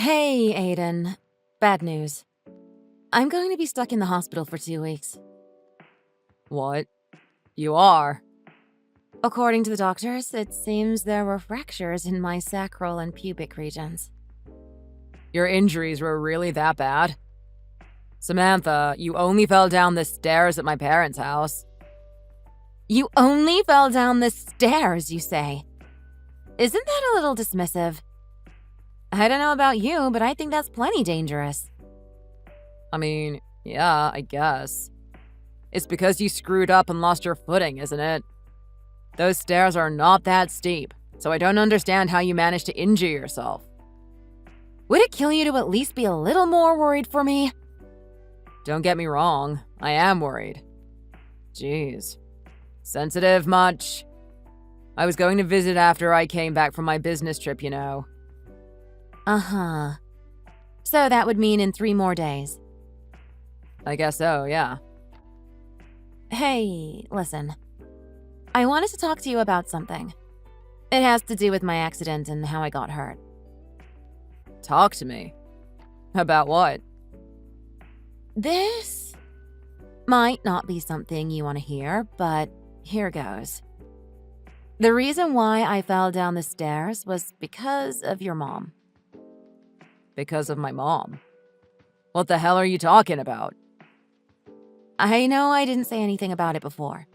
Hey, Aiden. Bad news. I'm going to be stuck in the hospital for 2 weeks. What? You are? According to the doctors, it seems there were fractures in my sacral and pubic regions. Your injuries were really that bad? Samantha, you only fell down the stairs at my parents' house. You only fell down the stairs, you say? Isn't that a little dismissive? I don't know about you, but I think that's plenty dangerous. I mean, yeah, I guess. It's because you screwed up and lost your footing, isn't it? Those stairs are not that steep, so I don't understand how you managed to injure yourself. Would it kill you to at least be a little more worried for me? Don't get me wrong, I am worried. Jeez. Sensitive much? I was going to visit after I came back from my business trip, you know. Uh-huh. So that would mean in 3 more days. I guess so, yeah. Hey, listen. I wanted to talk to you about something. It has to do with my accident and how I got hurt. Talk to me. About what? This might not be something you want to hear, but here goes. The reason why I fell down the stairs was because of your mom. Because of my mom? What the hell are you talking about? I know I didn't say anything about it before,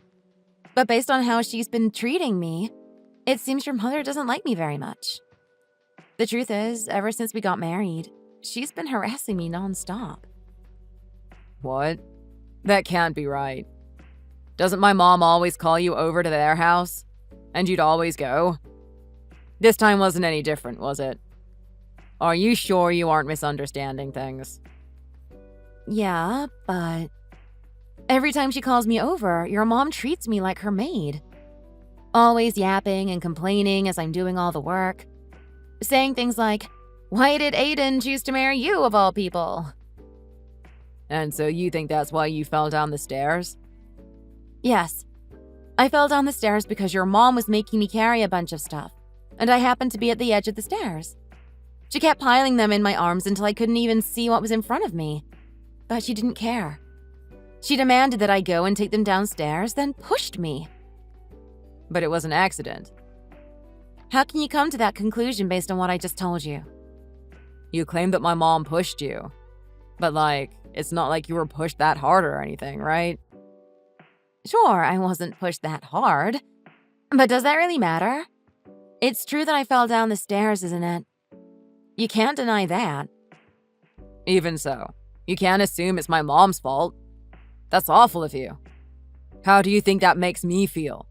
but based on how she's been treating me, it seems your mother doesn't like me very much. The truth is, ever since we got married, she's been harassing me nonstop. What? That can't be right. Doesn't my mom always call you over to their house? And you'd always go? This time wasn't any different, was it? Are you sure you aren't misunderstanding things? Yeah, but every time she calls me over, your mom treats me like her maid. Always yapping and complaining as I'm doing all the work. Saying things like, "Why did Aiden choose to marry you of all people?" And so you think that's why you fell down the stairs? Yes. I fell down the stairs because your mom was making me carry a bunch of stuff, and I happened to be at the edge of the stairs. She kept piling them in my arms until I couldn't even see what was in front of me. But she didn't care. She demanded that I go and take them downstairs, then pushed me. But it was an accident. How can you come to that conclusion based on what I just told you? You claim that my mom pushed you. But it's not like you were pushed that hard or anything, right? Sure, I wasn't pushed that hard. But does that really matter? It's true that I fell down the stairs, isn't it? You can't deny that. Even so, you can't assume it's my mom's fault. That's awful of you. How do you think that makes me feel?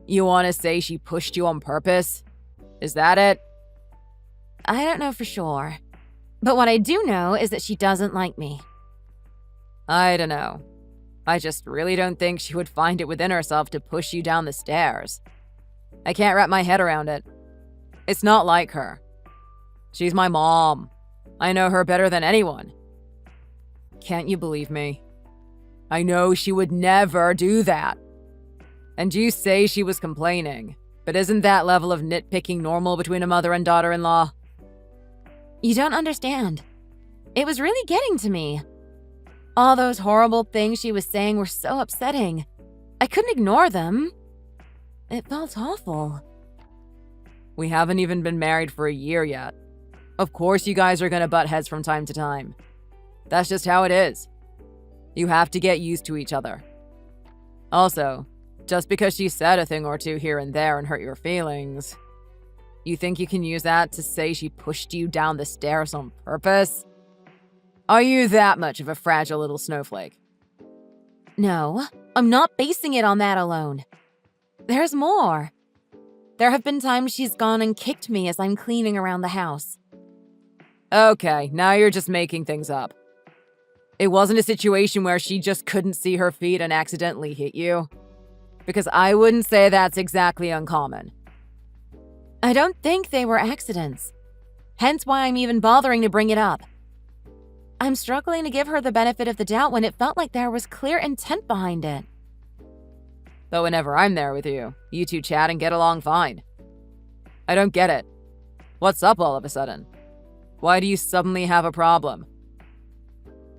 You want to say she pushed you on purpose? Is that it? I don't know for sure. But what I do know is that she doesn't like me. I don't know. I just really don't think she would find it within herself to push you down the stairs. I can't wrap my head around it. It's not like her. She's my mom. I know her better than anyone. Can't you believe me? I know she would never do that. And you say she was complaining, but isn't that level of nitpicking normal between a mother and daughter-in-law? You don't understand. It was really getting to me. All those horrible things she was saying were so upsetting. I couldn't ignore them. It felt awful. We haven't even been married for a year yet. Of course you guys are gonna butt heads from time to time. That's just how it is. You have to get used to each other. Also, just because she said a thing or two here and there and hurt your feelings, you think you can use that to say she pushed you down the stairs on purpose? Are you that much of a fragile little snowflake? No, I'm not basing it on that alone. There's more. There have been times she's gone and kicked me as I'm cleaning around the house. Okay, now you're just making things up. It wasn't a situation where she just couldn't see her feet and accidentally hit you. Because I wouldn't say that's exactly uncommon. I don't think they were accidents. Hence why I'm even bothering to bring it up. I'm struggling to give her the benefit of the doubt when it felt like there was clear intent behind it. But whenever I'm there with you, you two chat and get along fine. I don't get it. What's up all of a sudden? Why do you suddenly have a problem?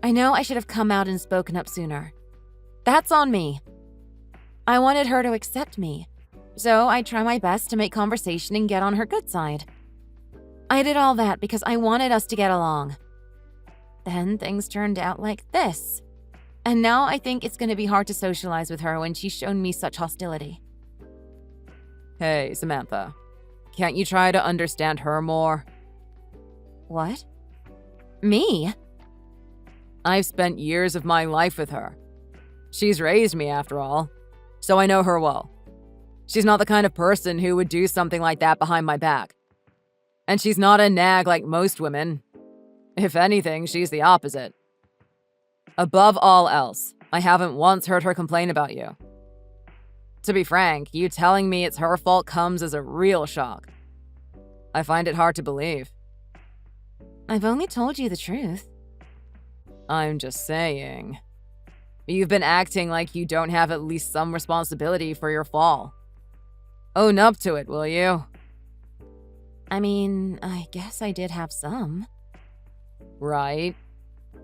I know I should have come out and spoken up sooner. That's on me. I wanted her to accept me, so I try my best to make conversation and get on her good side. I did all that because I wanted us to get along. Then things turned out like this. And now I think it's going to be hard to socialize with her when she's shown me such hostility. Hey, Samantha. Can't you try to understand her more? What? Me? I've spent years of my life with her. She's raised me, after all, so I know her well. She's not the kind of person who would do something like that behind my back. And she's not a nag like most women. If anything, she's the opposite. Above all else, I haven't once heard her complain about you. To be frank, you telling me it's her fault comes as a real shock. I find it hard to believe. I've only told you the truth. I'm just saying. You've been acting like you don't have at least some responsibility for your fall. Own up to it, will you? I mean, I guess I did have some. Right.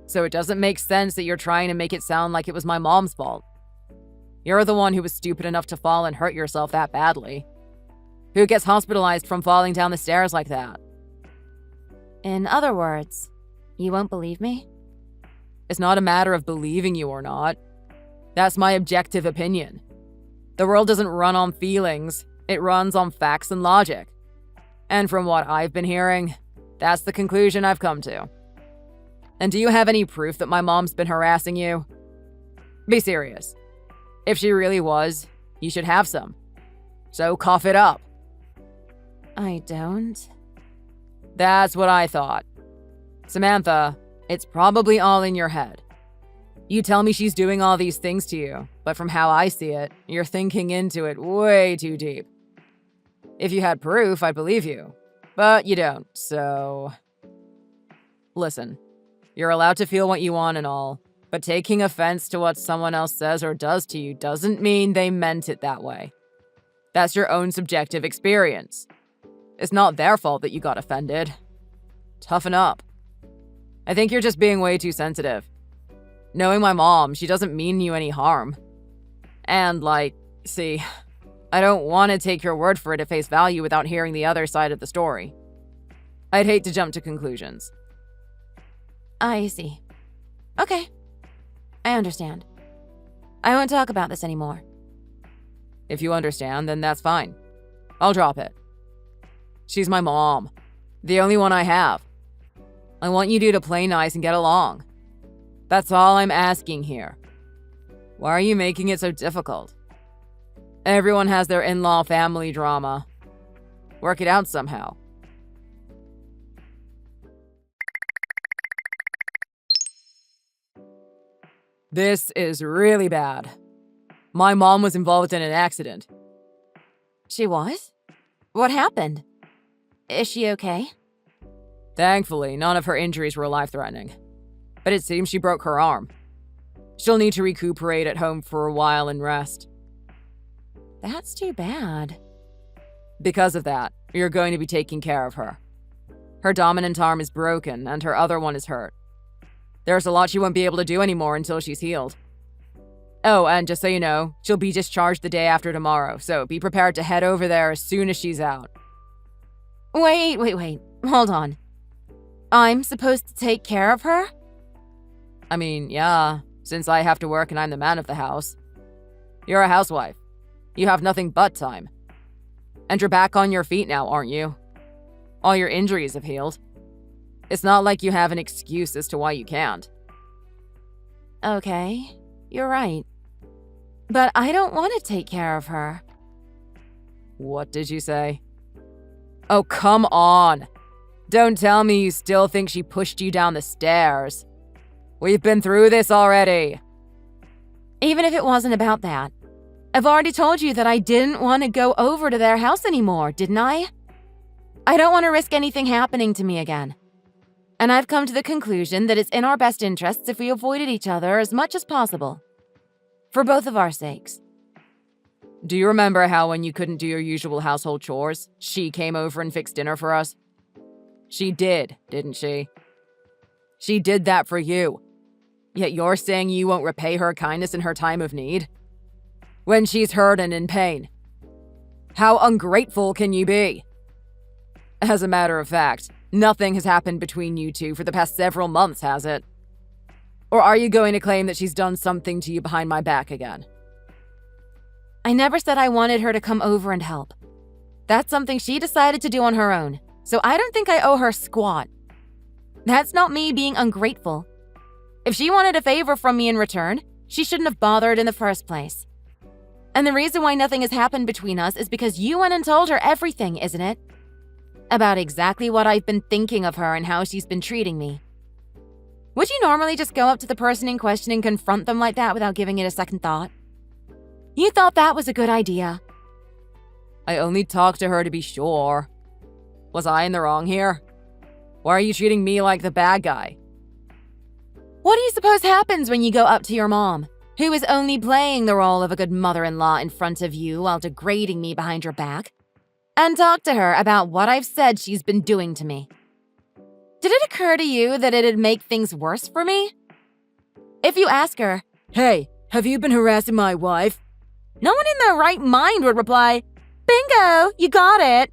So it doesn't make sense that you're trying to make it sound like it was my mom's fault. You're the one who was stupid enough to fall and hurt yourself that badly. Who gets hospitalized from falling down the stairs like that? In other words, you won't believe me? It's not a matter of believing you or not. That's my objective opinion. The world doesn't run on feelings, it runs on facts and logic. And from what I've been hearing, that's the conclusion I've come to. And do you have any proof that my mom's been harassing you? Be serious. If she really was, you should have some. So cough it up. I don't. That's what I thought. Samantha, it's probably all in your head. You tell me she's doing all these things to you, but from how I see it, you're thinking into it way too deep. If you had proof, I'd believe you. But you don't, so... Listen, you're allowed to feel what you want and all, but taking offense to what someone else says or does to you doesn't mean they meant it that way. That's your own subjective experience. It's not their fault that you got offended. Toughen up. I think you're just being way too sensitive. Knowing my mom, she doesn't mean you any harm. And, see, I don't want to take your word for it at face value without hearing the other side of the story. I'd hate to jump to conclusions. I see. Okay. I understand. I won't talk about this anymore. If you understand, then that's fine. I'll drop it. She's my mom. The only one I have. I want you two to play nice and get along. That's all I'm asking here. Why are you making it so difficult? Everyone has their in-law family drama. Work it out somehow. This is really bad. My mom was involved in an accident. She was? What happened? Is she okay? Thankfully, none of her injuries were life-threatening. But it seems she broke her arm. She'll need to recuperate at home for a while and rest. That's too bad. Because of that, you're going to be taking care of her. Her dominant arm is broken and her other one is hurt. There's a lot she won't be able to do anymore until she's healed. Oh, and just so you know, she'll be discharged the day after tomorrow, so be prepared to head over there as soon as she's out. Wait. Hold on. I'm supposed to take care of her? I mean, yeah, since I have to work and I'm the man of the house. You're a housewife. You have nothing but time. And you're back on your feet now, aren't you? All your injuries have healed. It's not like you have an excuse as to why you can't. Okay, you're right. But I don't want to take care of her. What did you say? Oh, come on. Don't tell me you still think she pushed you down the stairs. We've been through this already. Even if it wasn't about that, I've already told you that I didn't want to go over to their house anymore, didn't I? I don't want to risk anything happening to me again. And I've come to the conclusion that it's in our best interests if we avoided each other as much as possible. For both of our sakes. Do you remember how when you couldn't do your usual household chores, she came over and fixed dinner for us? She did, didn't she? She did that for you. Yet you're saying you won't repay her kindness in her time of need? When she's hurt and in pain. How ungrateful can you be? As a matter of fact, nothing has happened between you two for the past several months, has it? Or are you going to claim that she's done something to you behind my back again? I never said I wanted her to come over and help. That's something she decided to do on her own, so I don't think I owe her squat. That's not me being ungrateful. If she wanted a favor from me in return, she shouldn't have bothered in the first place. And the reason why nothing has happened between us is because you went and told her everything, isn't it? About exactly what I've been thinking of her and how she's been treating me. Would you normally just go up to the person in question and confront them like that without giving it a second thought? You thought that was a good idea. I only talked to her to be sure. Was I in the wrong here? Why are you treating me like the bad guy? What do you suppose happens when you go up to your mom, who is only playing the role of a good mother-in-law in front of you while degrading me behind your back, and talk to her about what I've said she's been doing to me? Did it occur to you that it'd make things worse for me? If you ask her, "Hey, have you been harassing my wife?" no one in their right mind would reply, "Bingo, you got it."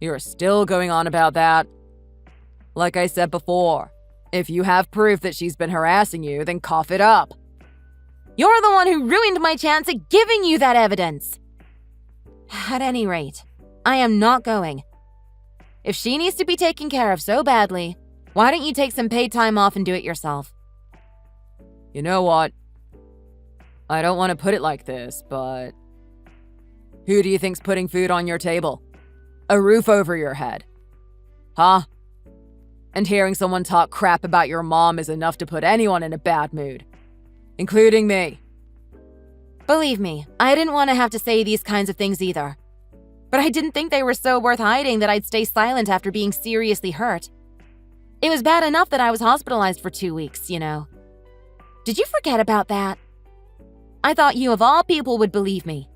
You're still going on about that. Like I said before, if you have proof that she's been harassing you, then cough it up. You're the one who ruined my chance at giving you that evidence. At any rate, I am not going. If she needs to be taken care of so badly, why don't you take some paid time off and do it yourself? You know what? I don't want to put it like this, but who do you think's putting food on your table? A roof over your head? Huh? And hearing someone talk crap about your mom is enough to put anyone in a bad mood, including me. Believe me, I didn't want to have to say these kinds of things either. But I didn't think they were so worth hiding that I'd stay silent after being seriously hurt. It was bad enough that I was hospitalized for 2 weeks, you know. Did you forget about that? I thought you of all people would believe me.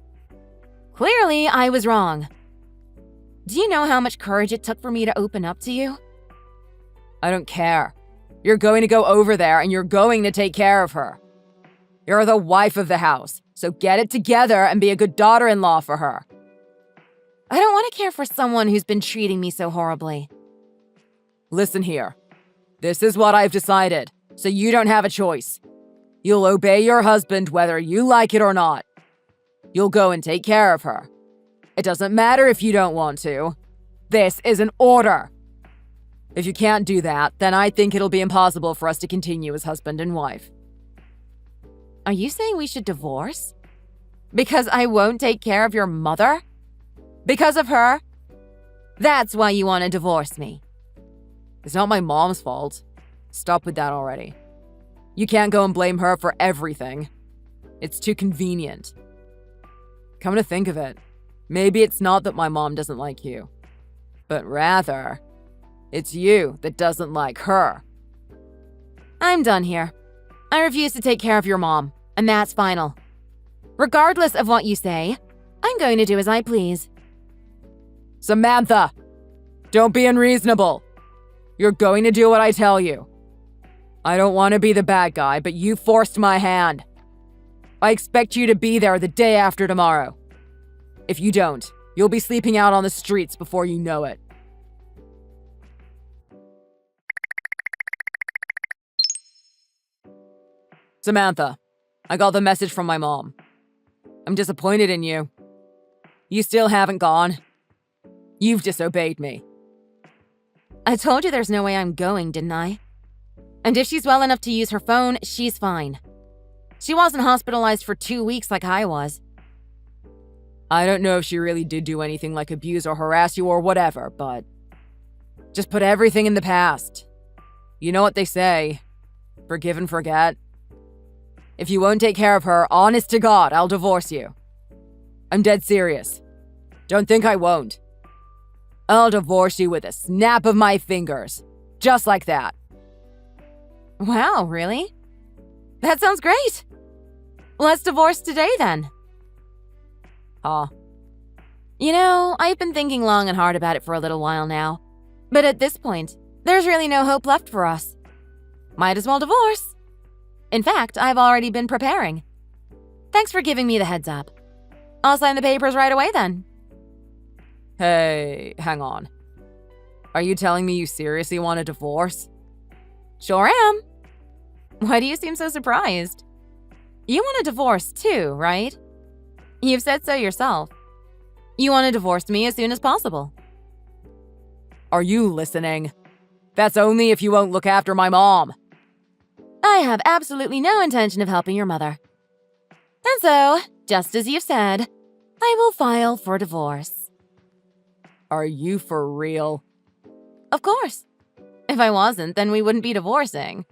Clearly, I was wrong. Do you know how much courage it took for me to open up to you? I don't care. You're going to go over there and you're going to take care of her. You're the wife of the house, so get it together and be a good daughter-in-law for her. I don't want to care for someone who's been treating me so horribly. Listen here. This is what I've decided, so you don't have a choice. You'll obey your husband whether you like it or not. You'll go and take care of her. It doesn't matter if you don't want to. This is an order. If you can't do that, then I think it'll be impossible for us to continue as husband and wife. Are you saying we should divorce? Because I won't take care of your mother? Because of her? That's why you want to divorce me. It's not my mom's fault. Stop with that already. You can't go and blame her for everything. It's too convenient. Come to think of it, maybe it's not that my mom doesn't like you, but rather, it's you that doesn't like her. I'm done here. I refuse to take care of your mom, and that's final. Regardless of what you say, I'm going to do as I please. Samantha, don't be unreasonable. You're going to do what I tell you. I don't want to be the bad guy, but you forced my hand. I expect you to be there the day after tomorrow. If you don't, you'll be sleeping out on the streets before you know it. Samantha, I got the message from my mom. I'm disappointed in you. You still haven't gone. You've disobeyed me. I told you there's no way I'm going, didn't I? And if she's well enough to use her phone, she's fine. She wasn't hospitalized for 2 weeks like I was. I don't know if she really did do anything like abuse or harass you or whatever, but just put everything in the past. You know what they say, forgive and forget. If you won't take care of her, honest to God, I'll divorce you. I'm dead serious. Don't think I won't. I'll divorce you with a snap of my fingers. Just like that. Wow, really? That sounds great. Let's divorce today then. Huh? You know, I've been thinking long and hard about it for a little while now. But at this point, there's really no hope left for us. Might as well divorce. In fact, I've already been preparing. Thanks for giving me the heads up. I'll sign the papers right away then. Hey, hang on. Are you telling me you seriously want a divorce? Sure am. Why do you seem so surprised? You want a divorce too, right? You've said so yourself. You want to divorce me as soon as possible. Are you listening? That's only if you won't look after my mom. I have absolutely no intention of helping your mother. And so, just as you've said, I will file for divorce. Are you for real? Of course. If I wasn't, then we wouldn't be divorcing.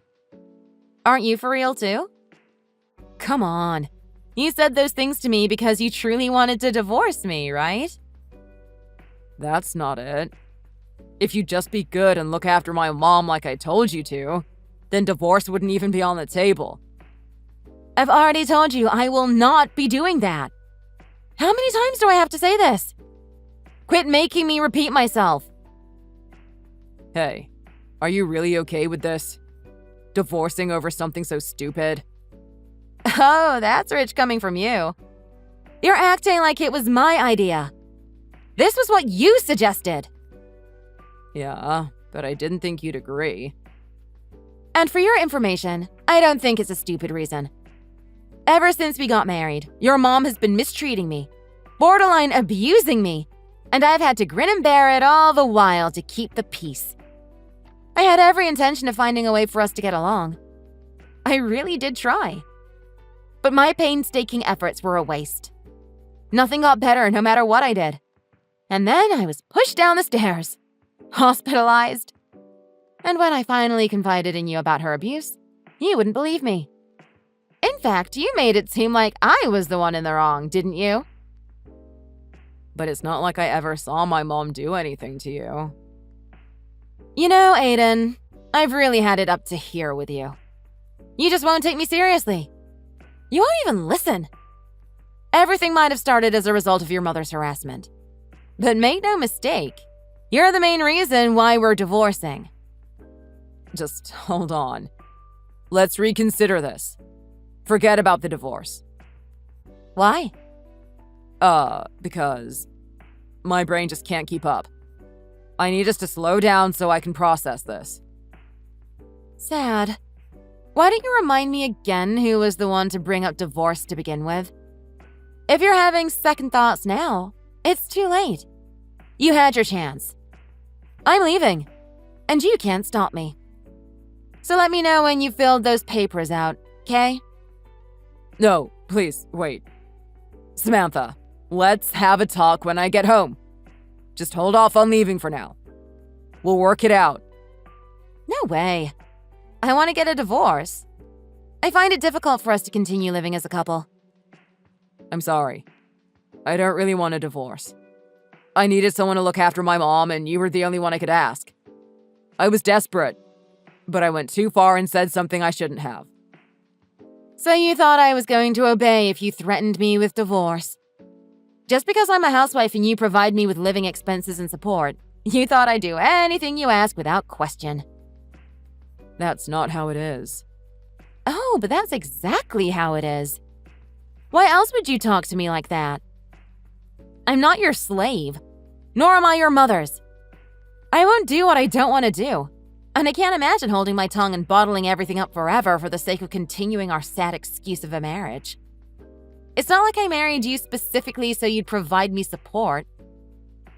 Aren't you for real too? Come on. You said those things to me because you truly wanted to divorce me, right? That's not it. If you'd just be good and look after my mom like I told you to, then divorce wouldn't even be on the table. I've already told you I will not be doing that. How many times do I have to say this? Quit making me repeat myself. Hey, are you really okay with this? Divorcing over something so stupid? Oh, that's rich coming from you. You're acting like it was my idea. This was what you suggested. Yeah, but I didn't think you'd agree. And for your information, I don't think it's a stupid reason. Ever since we got married, your mom has been mistreating me, borderline abusing me, and I've had to grin and bear it all the while to keep the peace. I had every intention of finding a way for us to get along. I really did try. But my painstaking efforts were a waste. Nothing got better no matter what I did. And then I was pushed down the stairs, hospitalized. And when I finally confided in you about her abuse, you wouldn't believe me. In fact, you made it seem like I was the one in the wrong, didn't you? But it's not like I ever saw my mom do anything to you. You know, Aiden, I've really had it up to here with you. You just won't take me seriously. You won't even listen. Everything might have started as a result of your mother's harassment. But make no mistake, you're the main reason why we're divorcing. Just hold on. Let's reconsider this. Forget about the divorce. Why? Because my brain just can't keep up. I need us to slow down so I can process this. Sad. Why don't you remind me again who was the one to bring up divorce to begin with? If you're having second thoughts now, it's too late. You had your chance. I'm leaving, and you can't stop me. So let me know when you filled those papers out, okay? No, please, wait. Samantha, let's have a talk when I get home. Just hold off on leaving for now. We'll work it out. No way. I want to get a divorce. I find it difficult for us to continue living as a couple. I'm sorry. I don't really want a divorce. I needed someone to look after my mom, and you were the only one I could ask. I was desperate, but I went too far and said something I shouldn't have. So you thought I was going to obey if you threatened me with divorce. Just because I'm a housewife and you provide me with living expenses and support, you thought I'd do anything you ask without question. That's not how it is. Oh, but that's exactly how it is. Why else would you talk to me like that? I'm not your slave, nor am I your mother's. I won't do what I don't want to do, and I can't imagine holding my tongue and bottling everything up forever for the sake of continuing our sad excuse of a marriage. It's not like I married you specifically so you'd provide me support.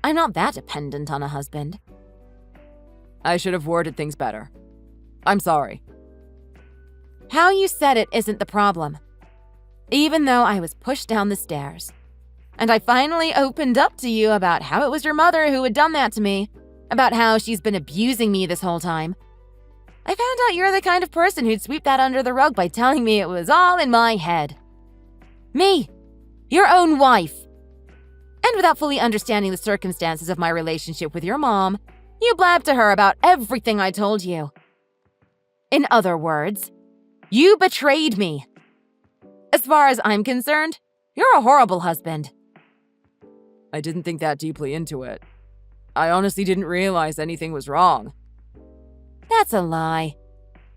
I'm not that dependent on a husband. I should have worded things better. I'm sorry. How you said it isn't the problem. Even though I was pushed down the stairs, and I finally opened up to you about how it was your mother who had done that to me, about how she's been abusing me this whole time, I found out you're the kind of person who'd sweep that under the rug by telling me it was all in my head. Me, your own wife. And without fully understanding the circumstances of my relationship with your mom, you blabbed to her about everything I told you. In other words, you betrayed me. As far as I'm concerned, you're a horrible husband. I didn't think that deeply into it. I honestly didn't realize anything was wrong. That's a lie.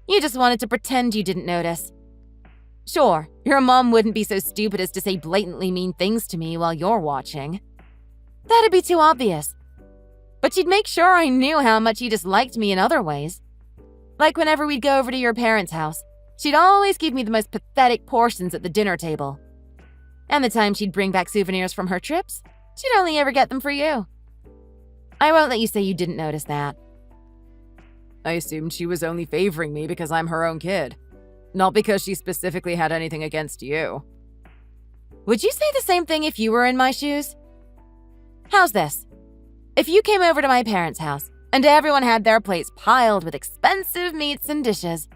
You just wanted to pretend you didn't notice. Sure, your mom wouldn't be so stupid as to say blatantly mean things to me while you're watching. That'd be too obvious. But she'd make sure I knew how much you disliked me in other ways. Like whenever we'd go over to your parents' house, she'd always give me the most pathetic portions at the dinner table. And the time she'd bring back souvenirs from her trips, she'd only ever get them for you. I won't let you say you didn't notice that. I assumed she was only favoring me because I'm her own kid, not because she specifically had anything against you. Would you say the same thing if you were in my shoes? How's this? If you came over to my parents' house and everyone had their plates piled with expensive meats and dishes,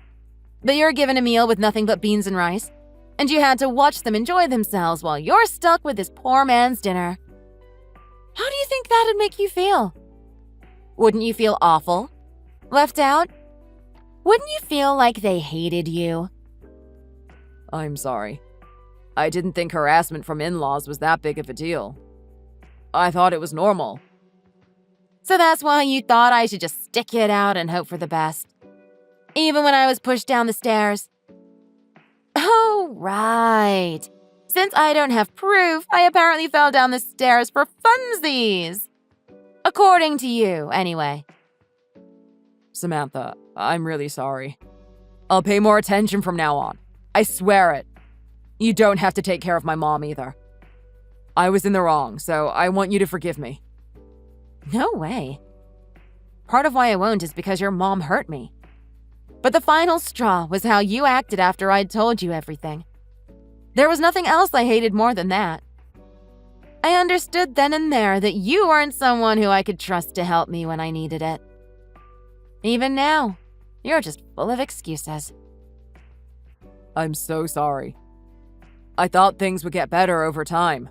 but you're given a meal with nothing but beans and rice, and you had to watch them enjoy themselves while you're stuck with this poor man's dinner, how do you think that'd make you feel? Wouldn't you feel awful? Left out? Wouldn't you feel like they hated you? I'm sorry. I didn't think harassment from in-laws was that big of a deal. I thought it was normal. So that's why you thought I should just stick it out and hope for the best? Even when I was pushed down the stairs? Oh, right. Since I don't have proof, I apparently fell down the stairs for funsies. According to you, anyway. Samantha, I'm really sorry. I'll pay more attention from now on. I swear it. You don't have to take care of my mom either. I was in the wrong, so I want you to forgive me. No way. Part of why I won't is because your mom hurt me. But the final straw was how you acted after I'd told you everything. There was nothing else I hated more than that. I understood then and there that you weren't someone who I could trust to help me when I needed it. Even now, you're just full of excuses. I'm so sorry. I thought things would get better over time.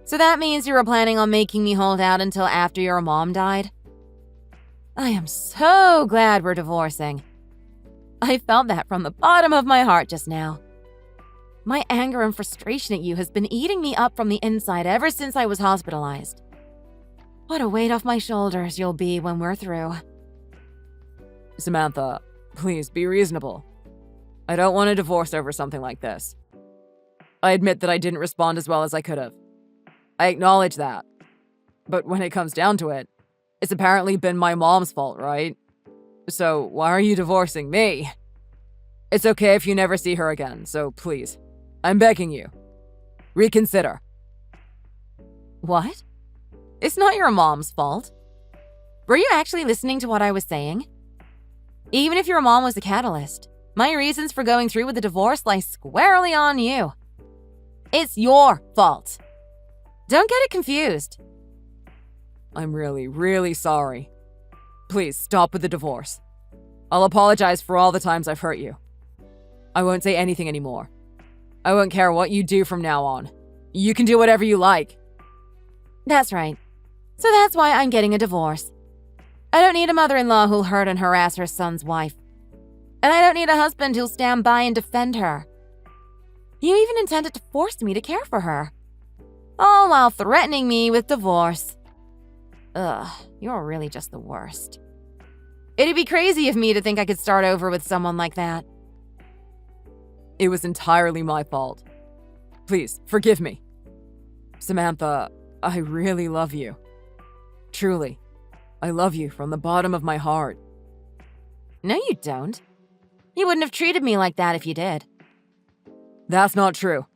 So that means you were planning on making me hold out until after your mom died? I am so glad we're divorcing. I felt that from the bottom of my heart just now. My anger and frustration at you has been eating me up from the inside ever since I was hospitalized. What a weight off my shoulders you'll be when we're through. Samantha, please be reasonable. I don't want a divorce over something like this. I admit that I didn't respond as well as I could have. I acknowledge that. But when it comes down to it, it's apparently been my mom's fault, right? So why are you divorcing me? It's okay if you never see her again, so please, I'm begging you. Reconsider. What? It's not your mom's fault. Were you actually listening to what I was saying? Even if your mom was the catalyst, my reasons for going through with the divorce lie squarely on you. It's your fault. Don't get it confused. I'm really, really sorry. Please stop with the divorce. I'll apologize for all the times I've hurt you. I won't say anything anymore. I won't care what you do from now on. You can do whatever you like. That's right. So that's why I'm getting a divorce. I don't need a mother-in-law who'll hurt and harass her son's wife. And I don't need a husband who'll stand by and defend her. You even intended to force me to care for her. All while threatening me with divorce. Ugh, you're really just the worst. It'd be crazy of me to think I could start over with someone like that. It was entirely my fault. Please, forgive me. Samantha, I really love you. Truly, I love you from the bottom of my heart. No, you don't. You wouldn't have treated me like that if you did. That's not true.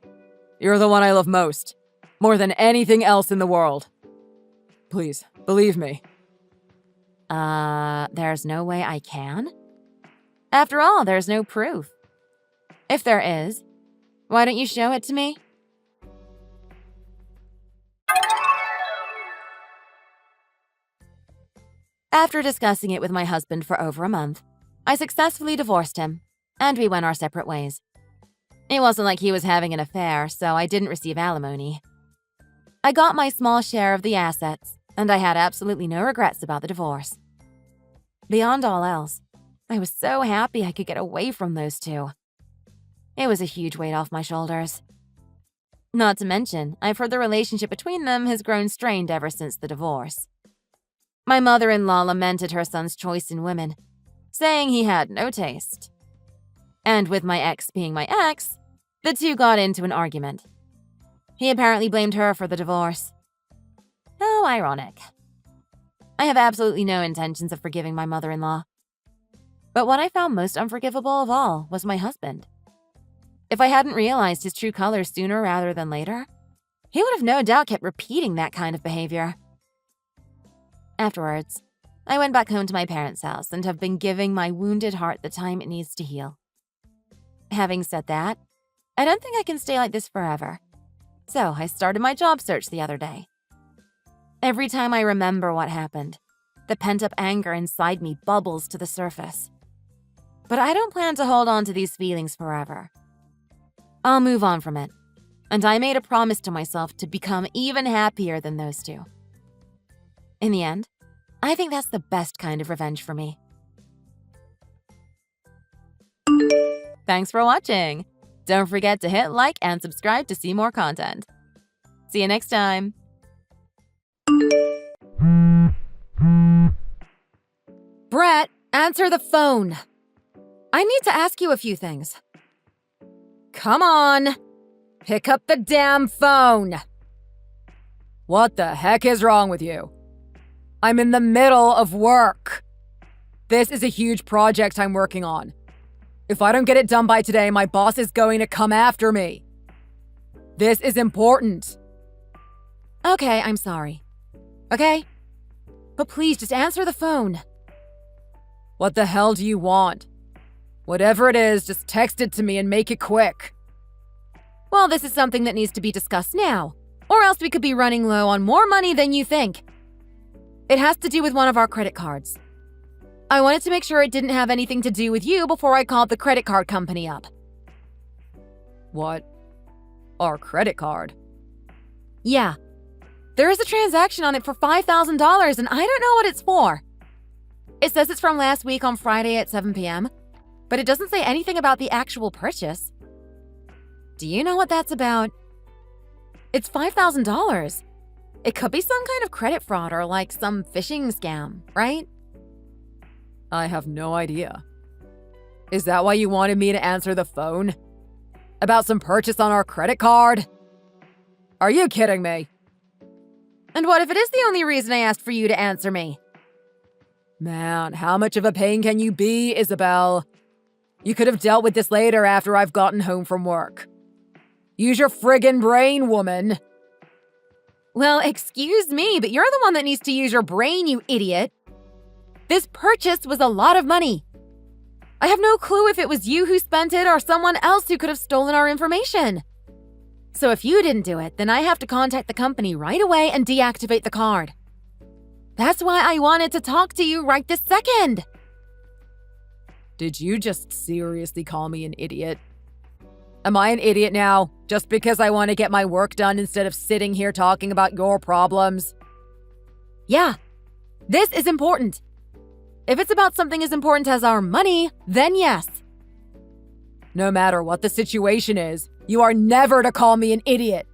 You're the one I love most, more than anything else in the world. Please, believe me. There's no way I can? After all, there's no proof. If there is, why don't you show it to me? After discussing it with my husband for over a month, I successfully divorced him, and we went our separate ways. It wasn't like he was having an affair, so I didn't receive alimony. I got my small share of the assets, and I had absolutely no regrets about the divorce. Beyond all else, I was so happy I could get away from those two. It was a huge weight off my shoulders. Not to mention, I've heard the relationship between them has grown strained ever since the divorce. My mother-in-law lamented her son's choice in women, saying he had no taste. And with my ex being my ex, the two got into an argument. He apparently blamed her for the divorce. How ironic. I have absolutely no intentions of forgiving my mother-in-law. But what I found most unforgivable of all was my husband. If I hadn't realized his true colors sooner rather than later, he would have no doubt kept repeating that kind of behavior. Afterwards, I went back home to my parents' house and have been giving my wounded heart the time it needs to heal. Having said that, I don't think I can stay like this forever. So I started my job search the other day. Every time I remember what happened, the pent-up anger inside me bubbles to the surface. But I don't plan to hold on to these feelings forever. I'll move on from it, and I made a promise to myself to become even happier than those two. In the end, I think that's the best kind of revenge for me. Thanks for watching. Don't forget to hit like and subscribe to see more content. See you next time. Brett, answer the phone. I need to ask you a few things. Come on. Pick up the damn phone. What the heck is wrong with you? I'm in the middle of work. This is a huge project I'm working on. If I don't get it done by today, my boss is going to come after me. This is important. Okay, I'm sorry. Okay? But please just answer the phone. What the hell do you want? Whatever it is, just text it to me and make it quick. Well, this is something that needs to be discussed now, or else we could be running low on more money than you think. It has to do with one of our credit cards. I wanted to make sure it didn't have anything to do with you before I called the credit card company up. What? Our credit card? Yeah. There is a transaction on it for $5,000 and I don't know what it's for. It says it's from last week on Friday at 7 p.m., but it doesn't say anything about the actual purchase. Do you know what that's about? It's $5,000. It could be some kind of credit fraud or like some phishing scam, right? I have no idea. Is that why you wanted me to answer the phone? About some purchase on our credit card? Are you kidding me? And what if it is the only reason I asked for you to answer me? Man, how much of a pain can you be, Isabel? You could have dealt with this later after I've gotten home from work. Use your friggin' brain, woman. Well, excuse me, but you're the one that needs to use your brain, you idiot. This purchase was a lot of money. I have no clue if it was you who spent it or someone else who could have stolen our information. So if you didn't do it, then I have to contact the company right away and deactivate the card. That's why I wanted to talk to you right this second. Did you just seriously call me an idiot? Am I an idiot now, just because I want to get my work done instead of sitting here talking about your problems? Yeah, this is important. If it's about something as important as our money, then yes. No matter what the situation is, you are never to call me an idiot.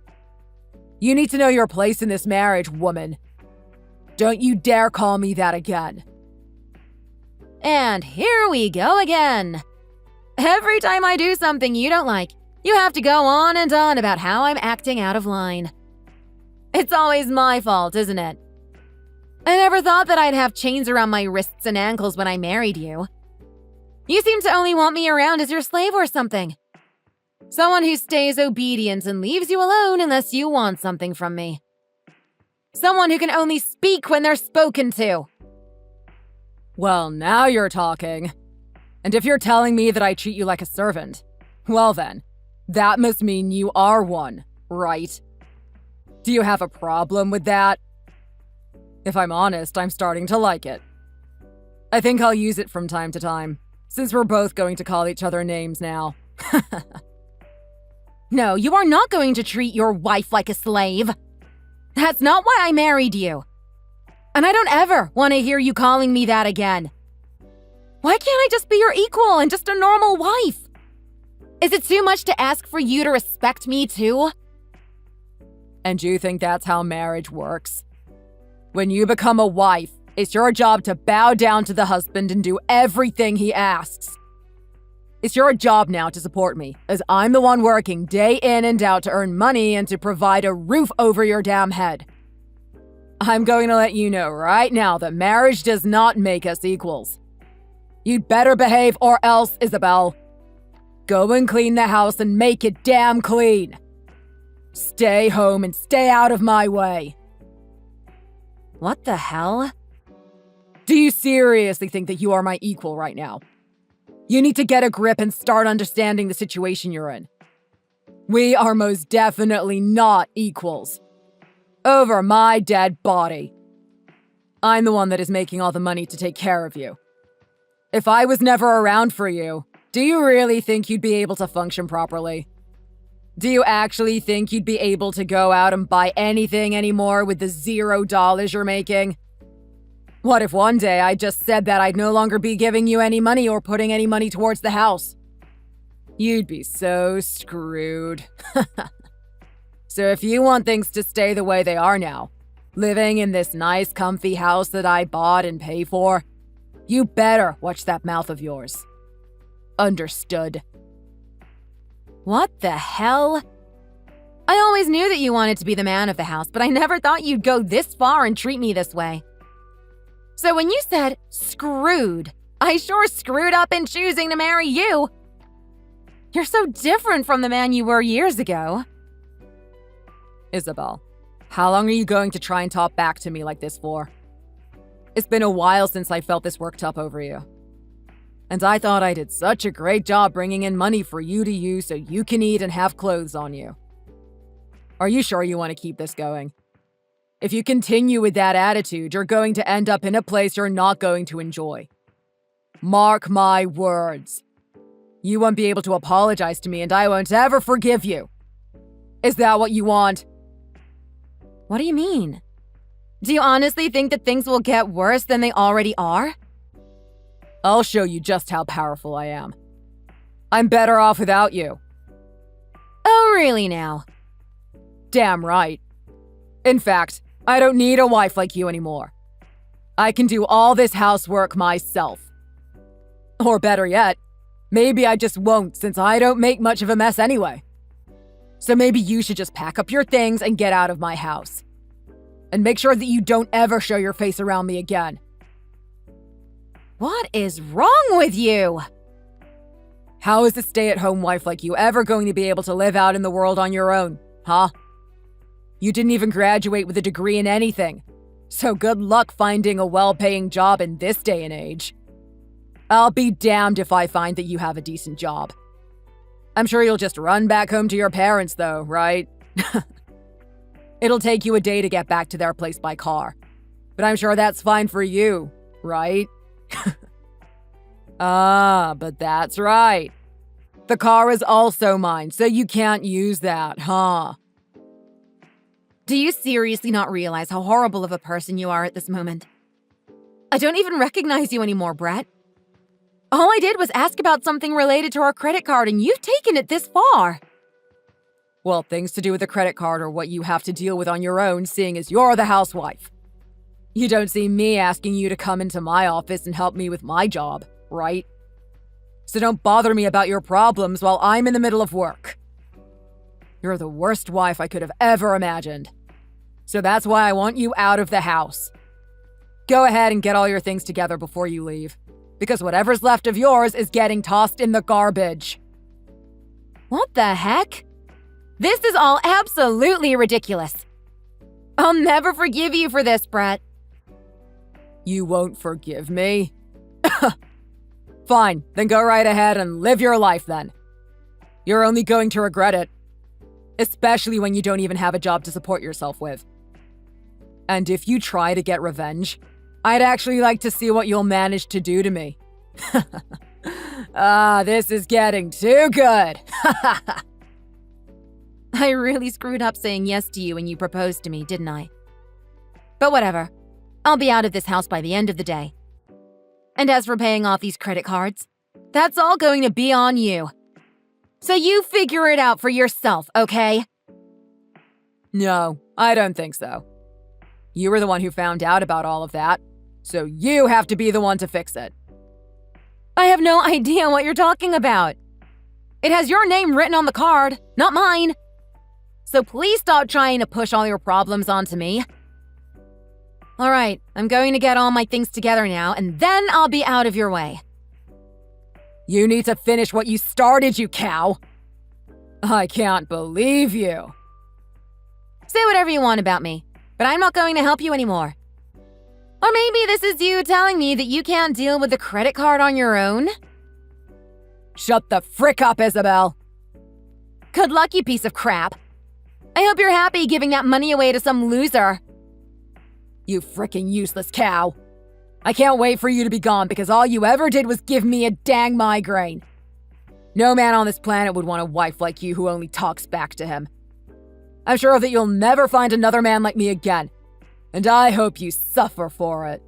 You need to know your place in this marriage, woman. Don't you dare call me that again. And here we go again. Every time I do something you don't like, you have to go on and on about how I'm acting out of line. It's always my fault, isn't it? I never thought that I'd have chains around my wrists and ankles when I married you. You seem to only want me around as your slave or something. Someone who stays obedient and leaves you alone unless you want something from me. Someone who can only speak when they're spoken to. Well, now you're talking. And if you're telling me that I treat you like a servant, well then, that must mean you are one, right? Do you have a problem with that? If I'm honest, I'm starting to like it. I think I'll use it from time to time, since we're both going to call each other names now. No, you are not going to treat your wife like a slave. That's not why I married you. And I don't ever want to hear you calling me that again. Why can't I just be your equal and just a normal wife? Is it too much to ask for you to respect me too? And you think that's how marriage works? When you become a wife, It's your job to bow down to the husband and do everything he asks. It's your job now to support me, as I'm the one working day in and out to earn money and to provide a roof over your damn head. I'm going to let you know right now that marriage does not make us equals. You'd better behave or else, Isabel. Go and clean the house and make it damn clean. Stay home and stay out of my way. What the hell? Do you seriously think that you are my equal right now? You need to get a grip and start understanding the situation you're in. We are most definitely not equals. Over my dead body. I'm the one that is making all the money to take care of you. If I was never around for you, do you really think you'd be able to function properly? Do you actually think you'd be able to go out and buy anything anymore with the $0 you're making? What if one day I just said that I'd no longer be giving you any money or putting any money towards the house? You'd be so screwed. So if you want things to stay the way they are now, living in this nice comfy house that I bought and pay for, you better watch that mouth of yours. Understood? What the hell? I always knew that you wanted to be the man of the house, but I never thought you'd go this far and treat me this way. So when you said screwed, I sure screwed up in choosing to marry you. You're so different from the man you were years ago. Isabel, how long are you going to try and talk back to me like this for? It's been a while since I felt this worked up over you. And I thought I did such a great job bringing in money for you to use so you can eat and have clothes on you. Are you sure you want to keep this going? If you continue with that attitude, you're going to end up in a place you're not going to enjoy. Mark my words. You won't be able to apologize to me and I won't ever forgive you. Is that what you want? What do you mean? Do you honestly think that things will get worse than they already are? I'll show you just how powerful I am. I'm better off without you. Oh, really now? Damn right. In fact, I don't need a wife like you anymore. I can do all this housework myself. Or better yet, maybe I just won't since I don't make much of a mess anyway. So maybe you should just pack up your things and get out of my house. And make sure that you don't ever show your face around me again. What is wrong with you? How is a stay-at-home wife like you ever going to be able to live out in the world on your own, huh? You didn't even graduate with a degree in anything. So good luck finding a well-paying job in this day and age. I'll be damned if I find that you have a decent job. I'm sure you'll just run back home to your parents though, right? It'll take you a day to get back to their place by car. But I'm sure that's fine for you, right? But that's right. The car is also mine, so you can't use that, huh? Do you seriously not realize how horrible of a person you are at this moment? I don't even recognize you anymore, Brett. All I did was ask about something related to our credit card, and you've taken it this far. Well, things to do with the credit card are what you have to deal with on your own, seeing as you're the housewife. You don't see me asking you to come into my office and help me with my job, right? So don't bother me about your problems while I'm in the middle of work. You're the worst wife I could have ever imagined. So that's why I want you out of the house. Go ahead and get all your things together before you leave. Because whatever's left of yours is getting tossed in the garbage. What the heck? This is all absolutely ridiculous. I'll never forgive you for this, Brett. You won't forgive me? Fine, then go right ahead and live your life then. You're only going to regret it. Especially when you don't even have a job to support yourself with. And if you try to get revenge, I'd actually like to see what you'll manage to do to me. This is getting too good. I really screwed up saying yes to you when you proposed to me, didn't I? But whatever. I'll be out of this house by the end of the day. And as for paying off these credit cards, that's all going to be on you. So you figure it out for yourself, okay? No, I don't think so. You were the one who found out about all of that. So you have to be the one to fix it. I have no idea what you're talking about. It has your name written on the card, not mine. So please stop trying to push all your problems onto me. All right, I'm going to get all my things together now, and then I'll be out of your way. You need to finish what you started, you cow. I can't believe you. Say whatever you want about me, but I'm not going to help you anymore. Or maybe this is you telling me that you can't deal with the credit card on your own? Shut the frick up, Isabel. Good luck, you piece of crap. I hope you're happy giving that money away to some loser. You frickin' useless cow. I can't wait for you to be gone because all you ever did was give me a dang migraine. No man on this planet would want a wife like you who only talks back to him. I'm sure that you'll never find another man like me again, and I hope you suffer for it.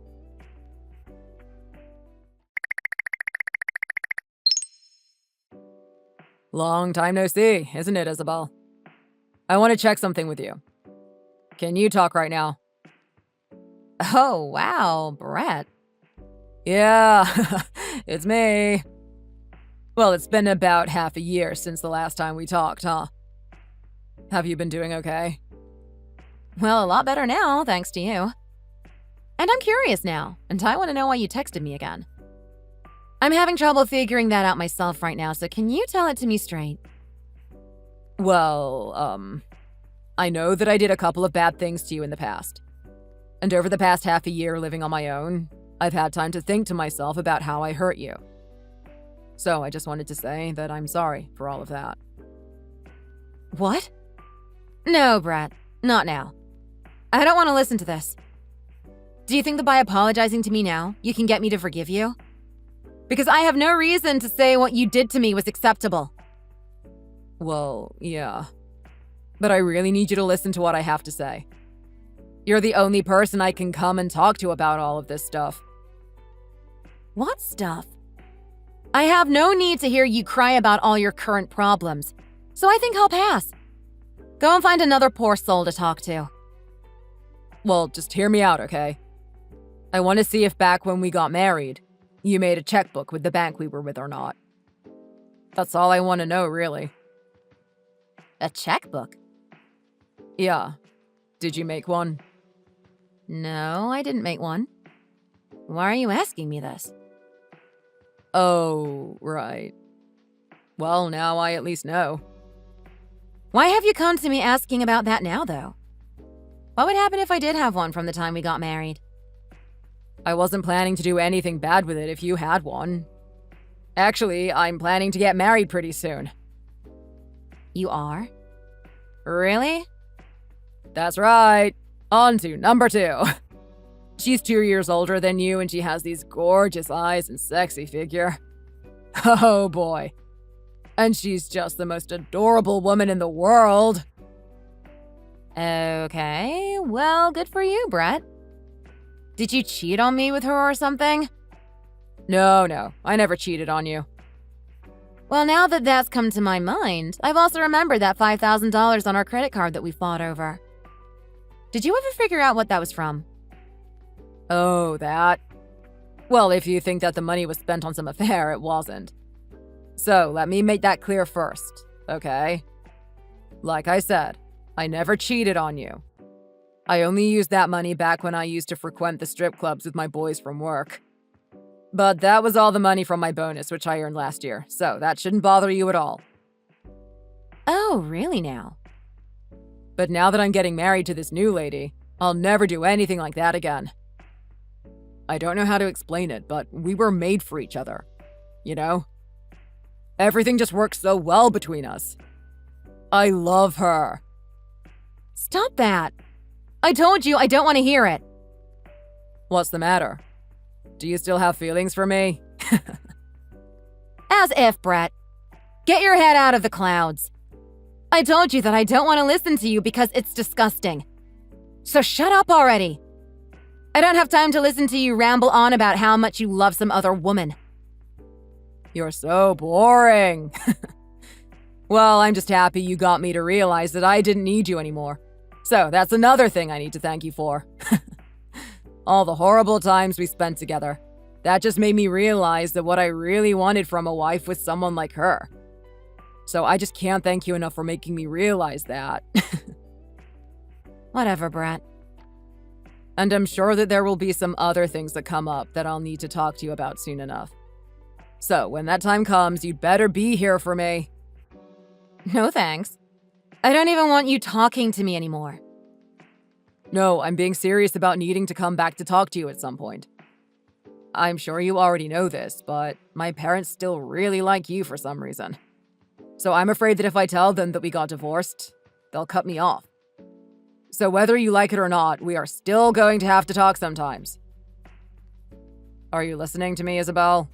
Long time no see, isn't it, Isabel? I want to check something with you. Can you talk right now? Oh, wow, Brett. Yeah, it's me. Well, it's been about half a year since the last time we talked, huh? Have you been doing okay? Well, a lot better now, thanks to you. And I'm curious now, and I want to know why you texted me again. I'm having trouble figuring that out myself right now, so can you tell it to me straight? Well, I know that I did a couple of bad things to you in the past. And over the past half a year living on my own, I've had time to think to myself about how I hurt you. So I just wanted to say that I'm sorry for all of that. What? No, Brett, not now. I don't want to listen to this. Do you think that by apologizing to me now, you can get me to forgive you? Because I have no reason to say what you did to me was acceptable. Well, yeah. But I really need you to listen to what I have to say. You're the only person I can come and talk to about all of this stuff. What stuff? I have no need to hear you cry about all your current problems, so I think I'll pass. Go and find another poor soul to talk to. Well, just hear me out, okay? I want to see if back when we got married, you made a checkbook with the bank we were with or not. That's all I want to know, really. A checkbook? Yeah. Did you make one? No, I didn't make one. Why are you asking me this? Oh, right. Well, now I at least know. Why have you come to me asking about that now, though? What would happen if I did have one from the time we got married? I wasn't planning to do anything bad with it if you had one. Actually, I'm planning to get married pretty soon. You are? Really? That's right. On to number 2. She's 2 years older than you and she has these gorgeous eyes and sexy figure. Oh boy. And she's just the most adorable woman in the world. Okay, well, good for you, Brett. Did you cheat on me with her or something? No, I never cheated on you. Well, now that that's come to my mind, I've also remembered that $5,000 on our credit card that we fought over. Did you ever figure out what that was from? Oh, that? Well, if you think that the money was spent on some affair, it wasn't. So, let me make that clear first, okay? Like I said, I never cheated on you. I only used that money back when I used to frequent the strip clubs with my boys from work. But that was all the money from my bonus, which I earned last year, so that shouldn't bother you at all. Oh, really now? But now that I'm getting married to this new lady, I'll never do anything like that again. I don't know how to explain it, but we were made for each other. You know? Everything just works so well between us. I love her. Stop that. I told you I don't want to hear it. What's the matter? Do you still have feelings for me? As if, Brett. Get your head out of the clouds. I told you that I don't want to listen to you because it's disgusting. So shut up already. I don't have time to listen to you ramble on about how much you love some other woman. You're so boring. Well, I'm just happy you got me to realize that I didn't need you anymore. So that's another thing I need to thank you for. All the horrible times we spent together. That just made me realize that what I really wanted from a wife was someone like her. So I just can't thank you enough for making me realize that. Whatever, Brett. And I'm sure that there will be some other things that come up that I'll need to talk to you about soon enough. So when that time comes, you'd better be here for me. No thanks. I don't even want you talking to me anymore. No, I'm being serious about needing to come back to talk to you at some point. I'm sure you already know this, but my parents still really like you for some reason. So I'm afraid that if I tell them that we got divorced, they'll cut me off. So whether you like it or not, we are still going to have to talk sometimes. Are you listening to me, Isabel?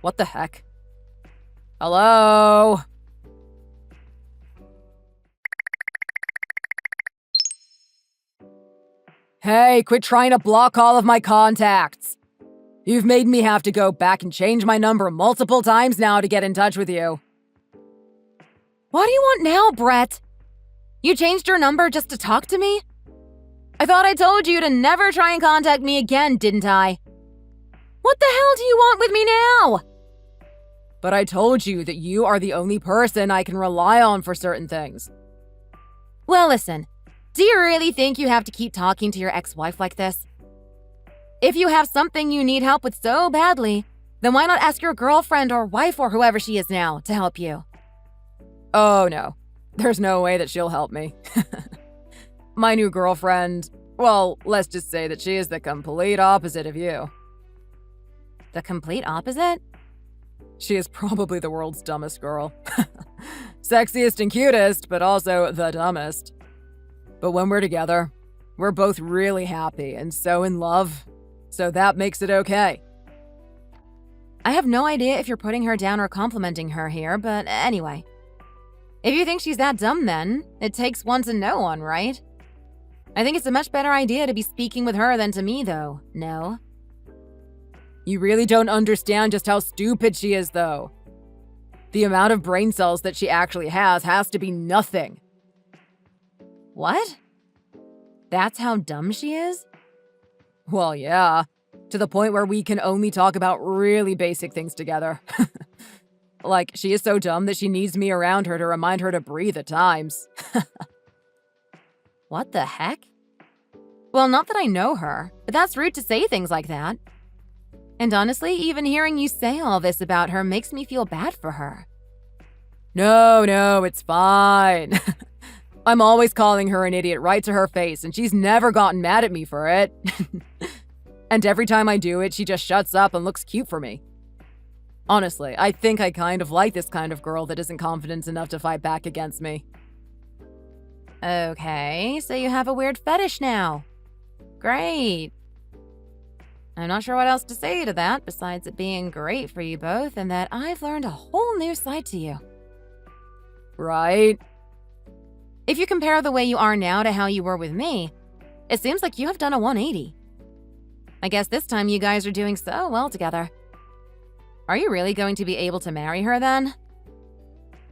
What the heck? Hello? Hey, quit trying to block all of my contacts. You've made me have to go back and change my number multiple times now to get in touch with you. What do you want now, Brett? You changed your number just to talk to me? I thought I told you to never try and contact me again, didn't I? What the hell do you want with me now? But I told you that you are the only person I can rely on for certain things. Well, listen. Do you really think you have to keep talking to your ex-wife like this? If you have something you need help with so badly, then why not ask your girlfriend or wife or whoever she is now to help you? Oh no, there's no way that she'll help me. My new girlfriend, well, let's just say that she is the complete opposite of you. The complete opposite? She is probably the world's dumbest girl. Sexiest and cutest, but also the dumbest. But when we're together, we're both really happy and so in love, so that makes it okay. I have no idea if you're putting her down or complimenting her here, but anyway. If you think she's that dumb then, it takes one to know one, right? I think it's a much better idea to be speaking with her than to me, though, no? You really don't understand just how stupid she is, though. The amount of brain cells that she actually has to be nothing. What? That's how dumb she is? Well, yeah. To the point where we can only talk about really basic things together. Like, she is so dumb that she needs me around her to remind her to breathe at times. What the heck? Well, not that I know her, but that's rude to say things like that. And honestly, even hearing you say all this about her makes me feel bad for her. No, it's fine. I'm always calling her an idiot right to her face, and she's never gotten mad at me for it. And every time I do it, she just shuts up and looks cute for me. Honestly, I think I kind of like this kind of girl that isn't confident enough to fight back against me. Okay, so you have a weird fetish now. Great. I'm not sure what else to say to that besides it being great for you both and that I've learned a whole new side to you. Right? If you compare the way you are now to how you were with me, it seems like you have done a 180. I guess this time you guys are doing so well together. Are you really going to be able to marry her then?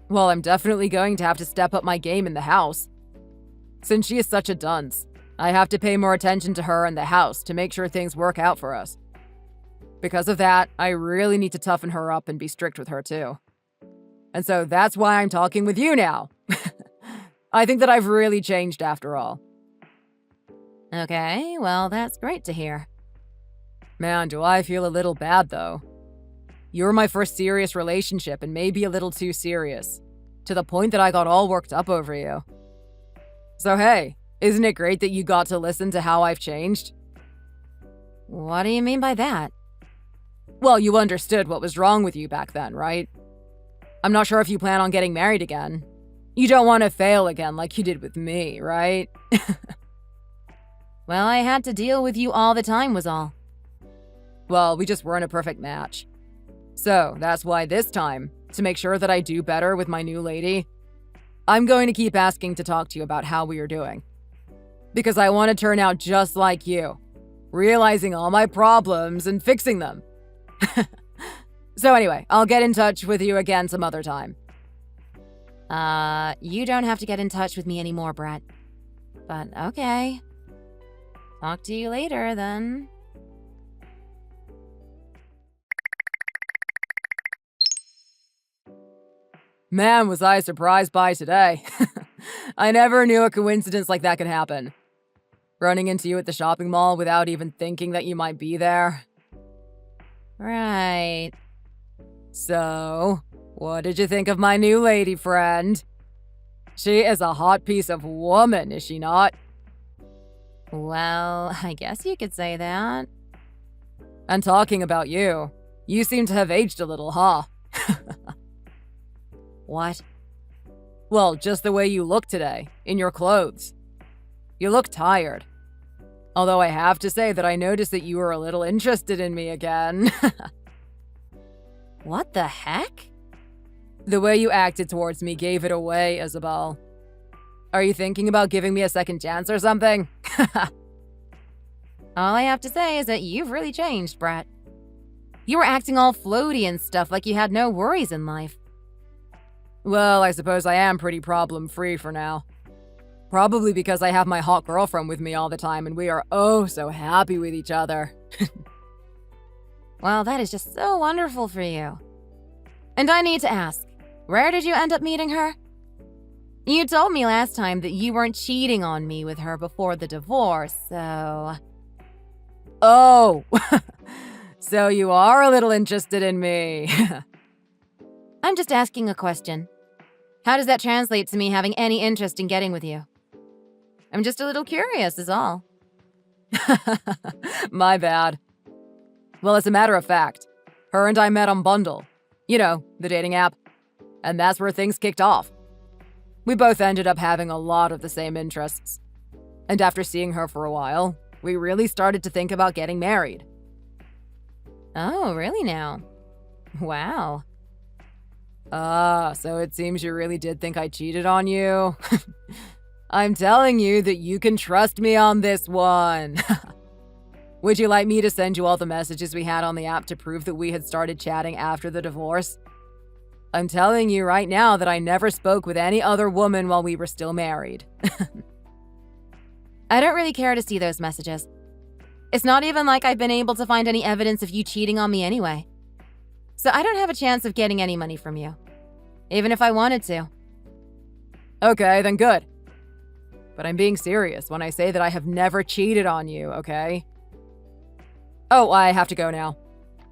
Well, I'm definitely going to have to step up my game in the house. Since she is such a dunce, I have to pay more attention to her and the house to make sure things work out for us. Because of that, I really need to toughen her up and be strict with her too. And so that's why I'm talking with you now. I think that I've really changed after all. Okay, well, that's great to hear. Man, do I feel a little bad though. You were my first serious relationship and maybe a little too serious, to the point that I got all worked up over you. So hey, isn't it great that you got to listen to how I've changed? What do you mean by that? Well, you understood what was wrong with you back then, right? I'm not sure if you plan on getting married again. You don't want to fail again like you did with me, right? Well, I had to deal with you all the time was all. Well, we just weren't a perfect match. So that's why this time, to make sure that I do better with my new lady, I'm going to keep asking to talk to you about how we are doing. Because I want to turn out just like you, realizing all my problems and fixing them. So anyway, I'll get in touch with you again some other time. You don't have to get in touch with me anymore, Brett. But okay. Talk to you later, then. Man, was I surprised by today. I never knew a coincidence like that could happen. Running into you at the shopping mall without even thinking that you might be there. Right. So, what did you think of my new lady friend? She is a hot piece of woman, is she not? Well, I guess you could say that. And talking about you, you seem to have aged a little, huh? What? Well, just the way you look today, in your clothes. You look tired. Although I have to say that I noticed that you were a little interested in me again. What the heck? The way you acted towards me gave it away, Isabel. Are you thinking about giving me a second chance or something? All I have to say is that you've really changed, Brett. You were acting all floaty and stuff like you had no worries in life. Well, I suppose I am pretty problem-free for now. Probably because I have my hot girlfriend with me all the time and we are oh so happy with each other. Well, that is just so wonderful for you. And I need to ask, where did you end up meeting her? You told me last time that you weren't cheating on me with her before the divorce, so... Oh, so you are a little interested in me. I'm just asking a question. How does that translate to me having any interest in getting with you? I'm just a little curious, is all. My bad. Well, as a matter of fact, her and I met on Bundle. You know, the dating app. And that's where things kicked off. We both ended up having a lot of the same interests. And after seeing her for a while, we really started to think about getting married. Oh, really now? Wow. So it seems you really did think I cheated on you. I'm telling you that you can trust me on this one. Would you like me to send you all the messages we had on the app to prove that we had started chatting after the divorce? I'm telling you right now that I never spoke with any other woman while we were still married. I don't really care to see those messages. It's not even like I've been able to find any evidence of you cheating on me anyway. So I don't have a chance of getting any money from you, even if I wanted to. Okay, then good. But I'm being serious when I say that I have never cheated on you, okay? Oh, I have to go now.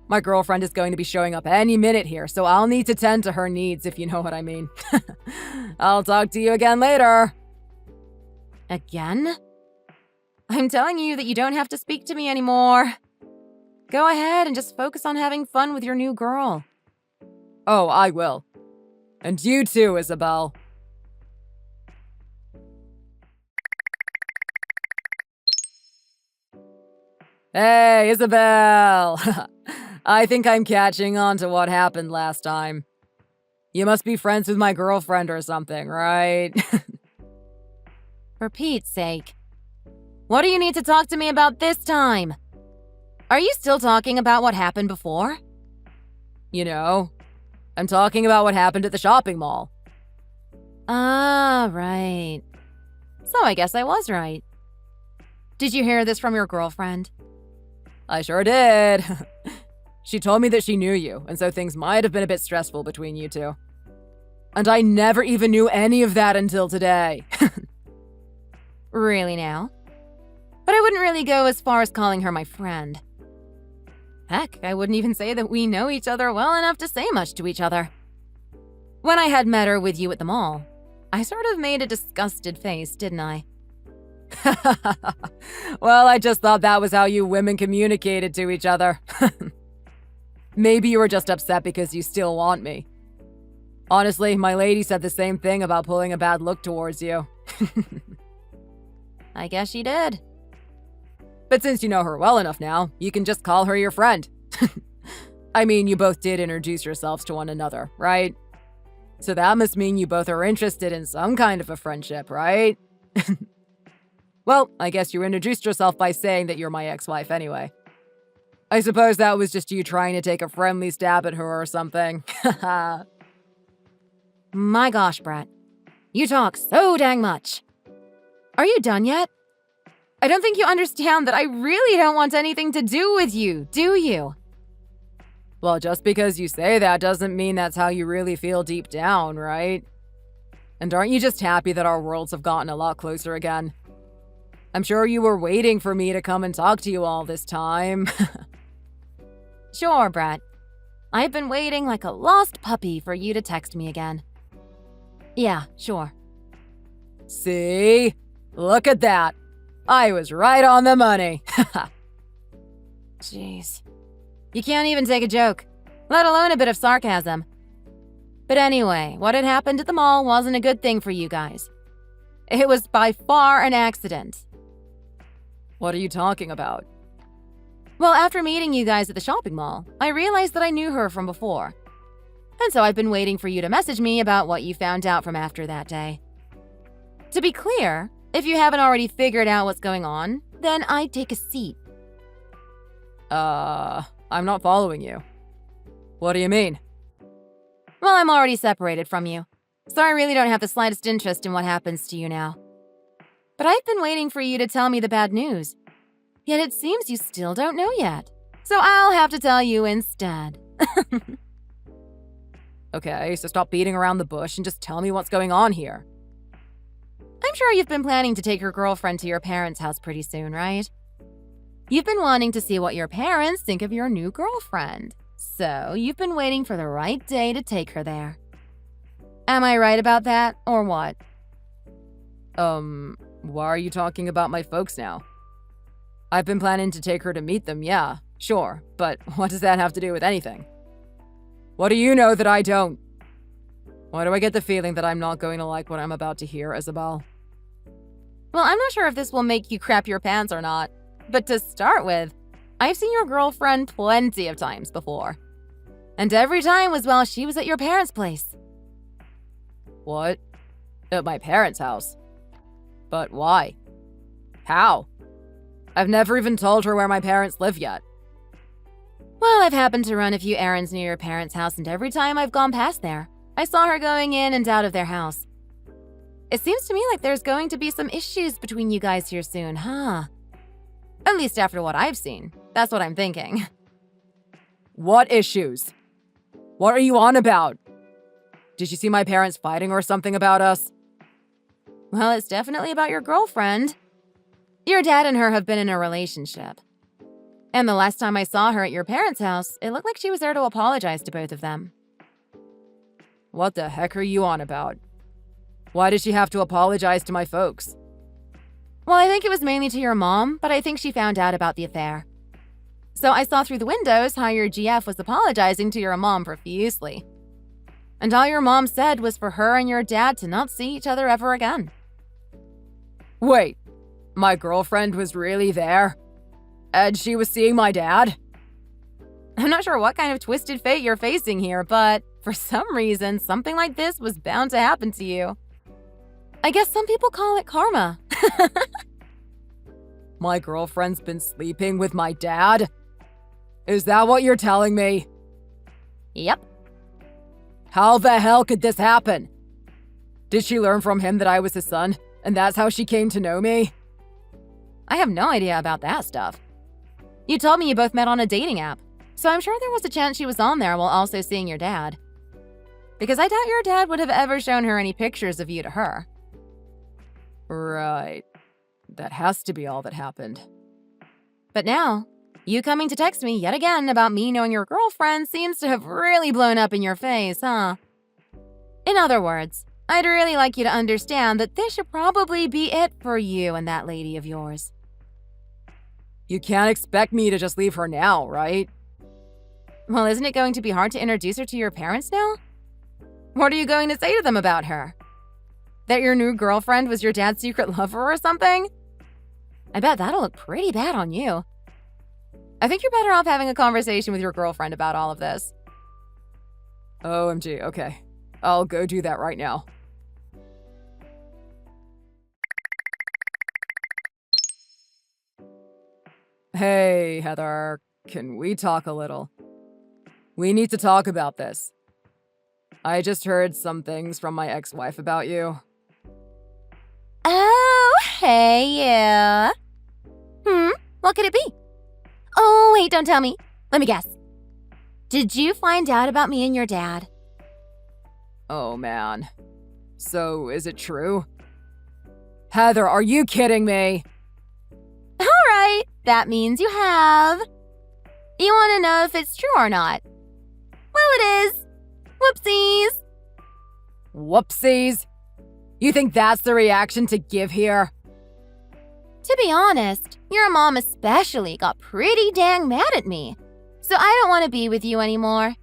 My girlfriend is going to be showing up any minute here, so I'll need to tend to her needs, if you know what I mean. I'll talk to you again later. Again? I'm telling you that you don't have to speak to me anymore. Go ahead and just focus on having fun with your new girl. Oh, I will. And you too, Isabel. Hey, Isabel! I think I'm catching on to what happened last time. You must be friends with my girlfriend or something, right? For Pete's sake. What do you need to talk to me about this time? Are you still talking about what happened before? You know, I'm talking about what happened at the shopping mall. Ah, right. So I guess I was right. Did you hear this from your girlfriend? I sure did. She told me that she knew you, and so things might have been a bit stressful between you two. And I never even knew any of that until today. Really now? But I wouldn't really go as far as calling her my friend. Heck, I wouldn't even say that we know each other well enough to say much to each other. When I had met her with you at the mall, I sort of made a disgusted face, didn't I? Well, I just thought that was how you women communicated to each other. Maybe you were just upset because you still want me. Honestly, my lady said the same thing about pulling a bad look towards you. I guess she did. But since you know her well enough now, you can just call her your friend. I mean, you both did introduce yourselves to one another, right? So that must mean you both are interested in some kind of a friendship, right? Well, I guess you introduced yourself by saying that you're my ex-wife anyway. I suppose that was just you trying to take a friendly stab at her or something. My gosh, Brett. You talk so dang much. Are you done yet? I don't think you understand that I really don't want anything to do with you, do you? Well, just because you say that doesn't mean that's how you really feel deep down, right? And aren't you just happy that our worlds have gotten a lot closer again? I'm sure you were waiting for me to come and talk to you all this time. Sure, Brett. I've been waiting like a lost puppy for you to text me again. Yeah, sure. See? Look at that. I was right on the money. Jeez. You can't even take a joke, let alone a bit of sarcasm. But anyway, what had happened at the mall wasn't a good thing for you guys. It was by far an accident. What are you talking about? Well, after meeting you guys at the shopping mall, I realized that I knew her from before. And so I've been waiting for you to message me about what you found out from after that day. To be clear, if you haven't already figured out what's going on, then I'd take a seat. I'm not following you. What do you mean? Well, I'm already separated from you, so I really don't have the slightest interest in what happens to you now. But I've been waiting for you to tell me the bad news. Yet it seems you still don't know yet. So I'll have to tell you instead. Okay, so stop beating around the bush and just tell me what's going on here. I'm sure you've been planning to take your girlfriend to your parents' house pretty soon, right? You've been wanting to see what your parents think of your new girlfriend. So you've been waiting for the right day to take her there. Am I right about that, or what? Why are you talking about my folks now? I've been planning to take her to meet them, yeah, sure, but what does that have to do with anything? What do you know that I don't? Why do I get the feeling that I'm not going to like what I'm about to hear, Isabel? Well, I'm not sure if this will make you crap your pants or not, but to start with, I've seen your girlfriend plenty of times before. And every time was while she was at your parents' place. What? At my parents' house? But why? How? I've never even told her where my parents live yet. Well, I've happened to run a few errands near your parents' house, and every time I've gone past there, I saw her going in and out of their house. It seems to me like there's going to be some issues between you guys here soon, huh? At least after what I've seen. That's what I'm thinking. What issues? What are you on about? Did you see my parents fighting or something about us? Well, it's definitely about your girlfriend. Your dad and her have been in a relationship. And the last time I saw her at your parents' house, it looked like she was there to apologize to both of them. What the heck are you on about? Why did she have to apologize to my folks? Well, I think it was mainly to your mom, but I think she found out about the affair. So I saw through the windows how your GF was apologizing to your mom profusely. And all your mom said was for her and your dad to not see each other ever again. Wait, my girlfriend was really there? And she was seeing my dad? I'm not sure what kind of twisted fate you're facing here, but for some reason, something like this was bound to happen to you. I guess some people call it karma. My girlfriend's been sleeping with my dad? Is that what you're telling me? Yep. How the hell could this happen? Did she learn from him that I was his son, and that's how she came to know me? I have no idea about that stuff. You told me you both met on a dating app, so I'm sure there was a chance she was on there while also seeing your dad. Because I doubt your dad would have ever shown her any pictures of you to her. Right. That has to be all that happened. But now, you coming to text me yet again about me knowing your girlfriend seems to have really blown up in your face, huh? In other words, I'd really like you to understand that this should probably be it for you and that lady of yours. You can't expect me to just leave her now, right? Well, isn't it going to be hard to introduce her to your parents now? What are you going to say to them about her? That your new girlfriend was your dad's secret lover or something? I bet that'll look pretty bad on you. I think you're better off having a conversation with your girlfriend about all of this. OMG, okay. I'll go do that right now. Hey, Heather, can we talk a little? We need to talk about this. I just heard some things from my ex-wife about you. Oh, hey, yeah. What could it be? Oh, wait, don't tell me. Let me guess. Did you find out about me and your dad? Oh, man. So, is it true? Heather, are you kidding me? All right, that means you have. You want to know if it's true or not? Well, it is. Whoopsies. Whoopsies. You think that's the reaction to give here? To be honest, your mom especially got pretty dang mad at me, so I don't want to be with you anymore.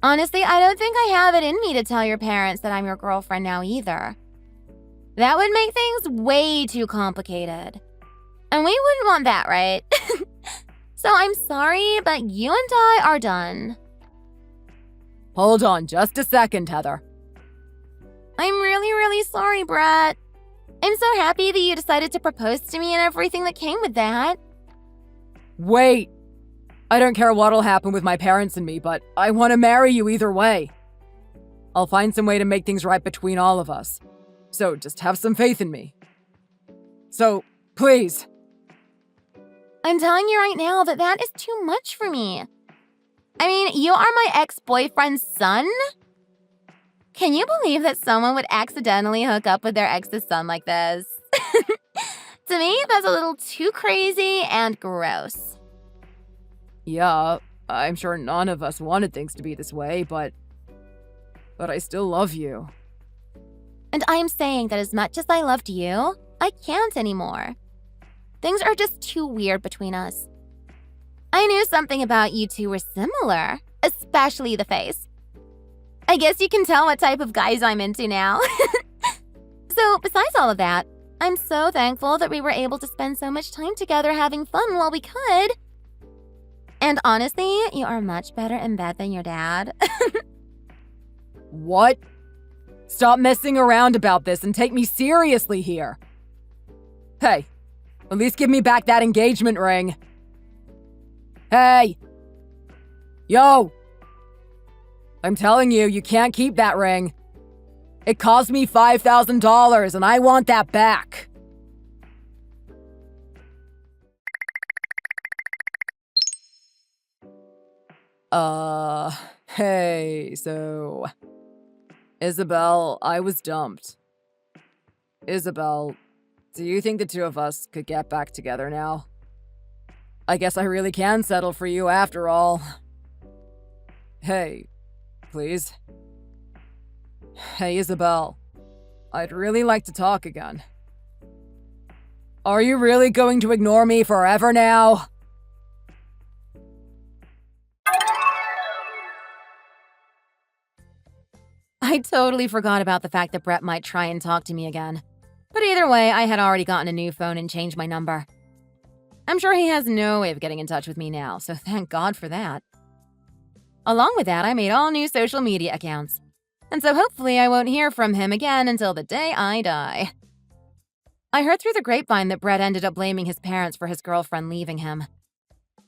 Honestly, I don't think I have it in me to tell your parents that I'm your girlfriend now either. That would make things way too complicated. And we wouldn't want that, right? So I'm sorry, but you and I are done. Hold on just a second, Heather. I'm really sorry, Brett. I'm so happy that you decided to propose to me and everything that came with that. Wait. I don't care what'll happen with my parents and me, but I want to marry you either way. I'll find some way to make things right between all of us. So just have some faith in me. So, please. I'm telling you right now that that is too much for me. I mean, you are my ex-boyfriend's son? Can you believe that someone would accidentally hook up with their ex's son like this? To me, that's a little too crazy and gross. Yeah, I'm sure none of us wanted things to be this way, but I still love you. And I'm saying that as much as I loved you, I can't anymore. Things are just too weird between us. I knew something about you two were similar, especially the face. I guess you can tell what type of guys I'm into now. So, besides all of that, I'm so thankful that we were able to spend so much time together having fun while we could. And honestly, you are much better in bed than your dad. What? Stop messing around about this and take me seriously here. Hey, at least give me back that engagement ring. Hey! Yo! I'm telling you, you can't keep that ring. It cost me $5,000 and I want that back. Hey, so... Isabel, I was dumped. Isabel, do you think the two of us could get back together now? I guess I really can settle for you after all. Hey, please. Hey, Isabel, I'd really like to talk again. Are you really going to ignore me forever now? I totally forgot about the fact that Brett might try and talk to me again. But either way, I had already gotten a new phone and changed my number. I'm sure he has no way of getting in touch with me now, so thank God for that. Along with that, I made all new social media accounts. And so hopefully I won't hear from him again until the day I die. I heard through the grapevine that Brett ended up blaming his parents for his girlfriend leaving him.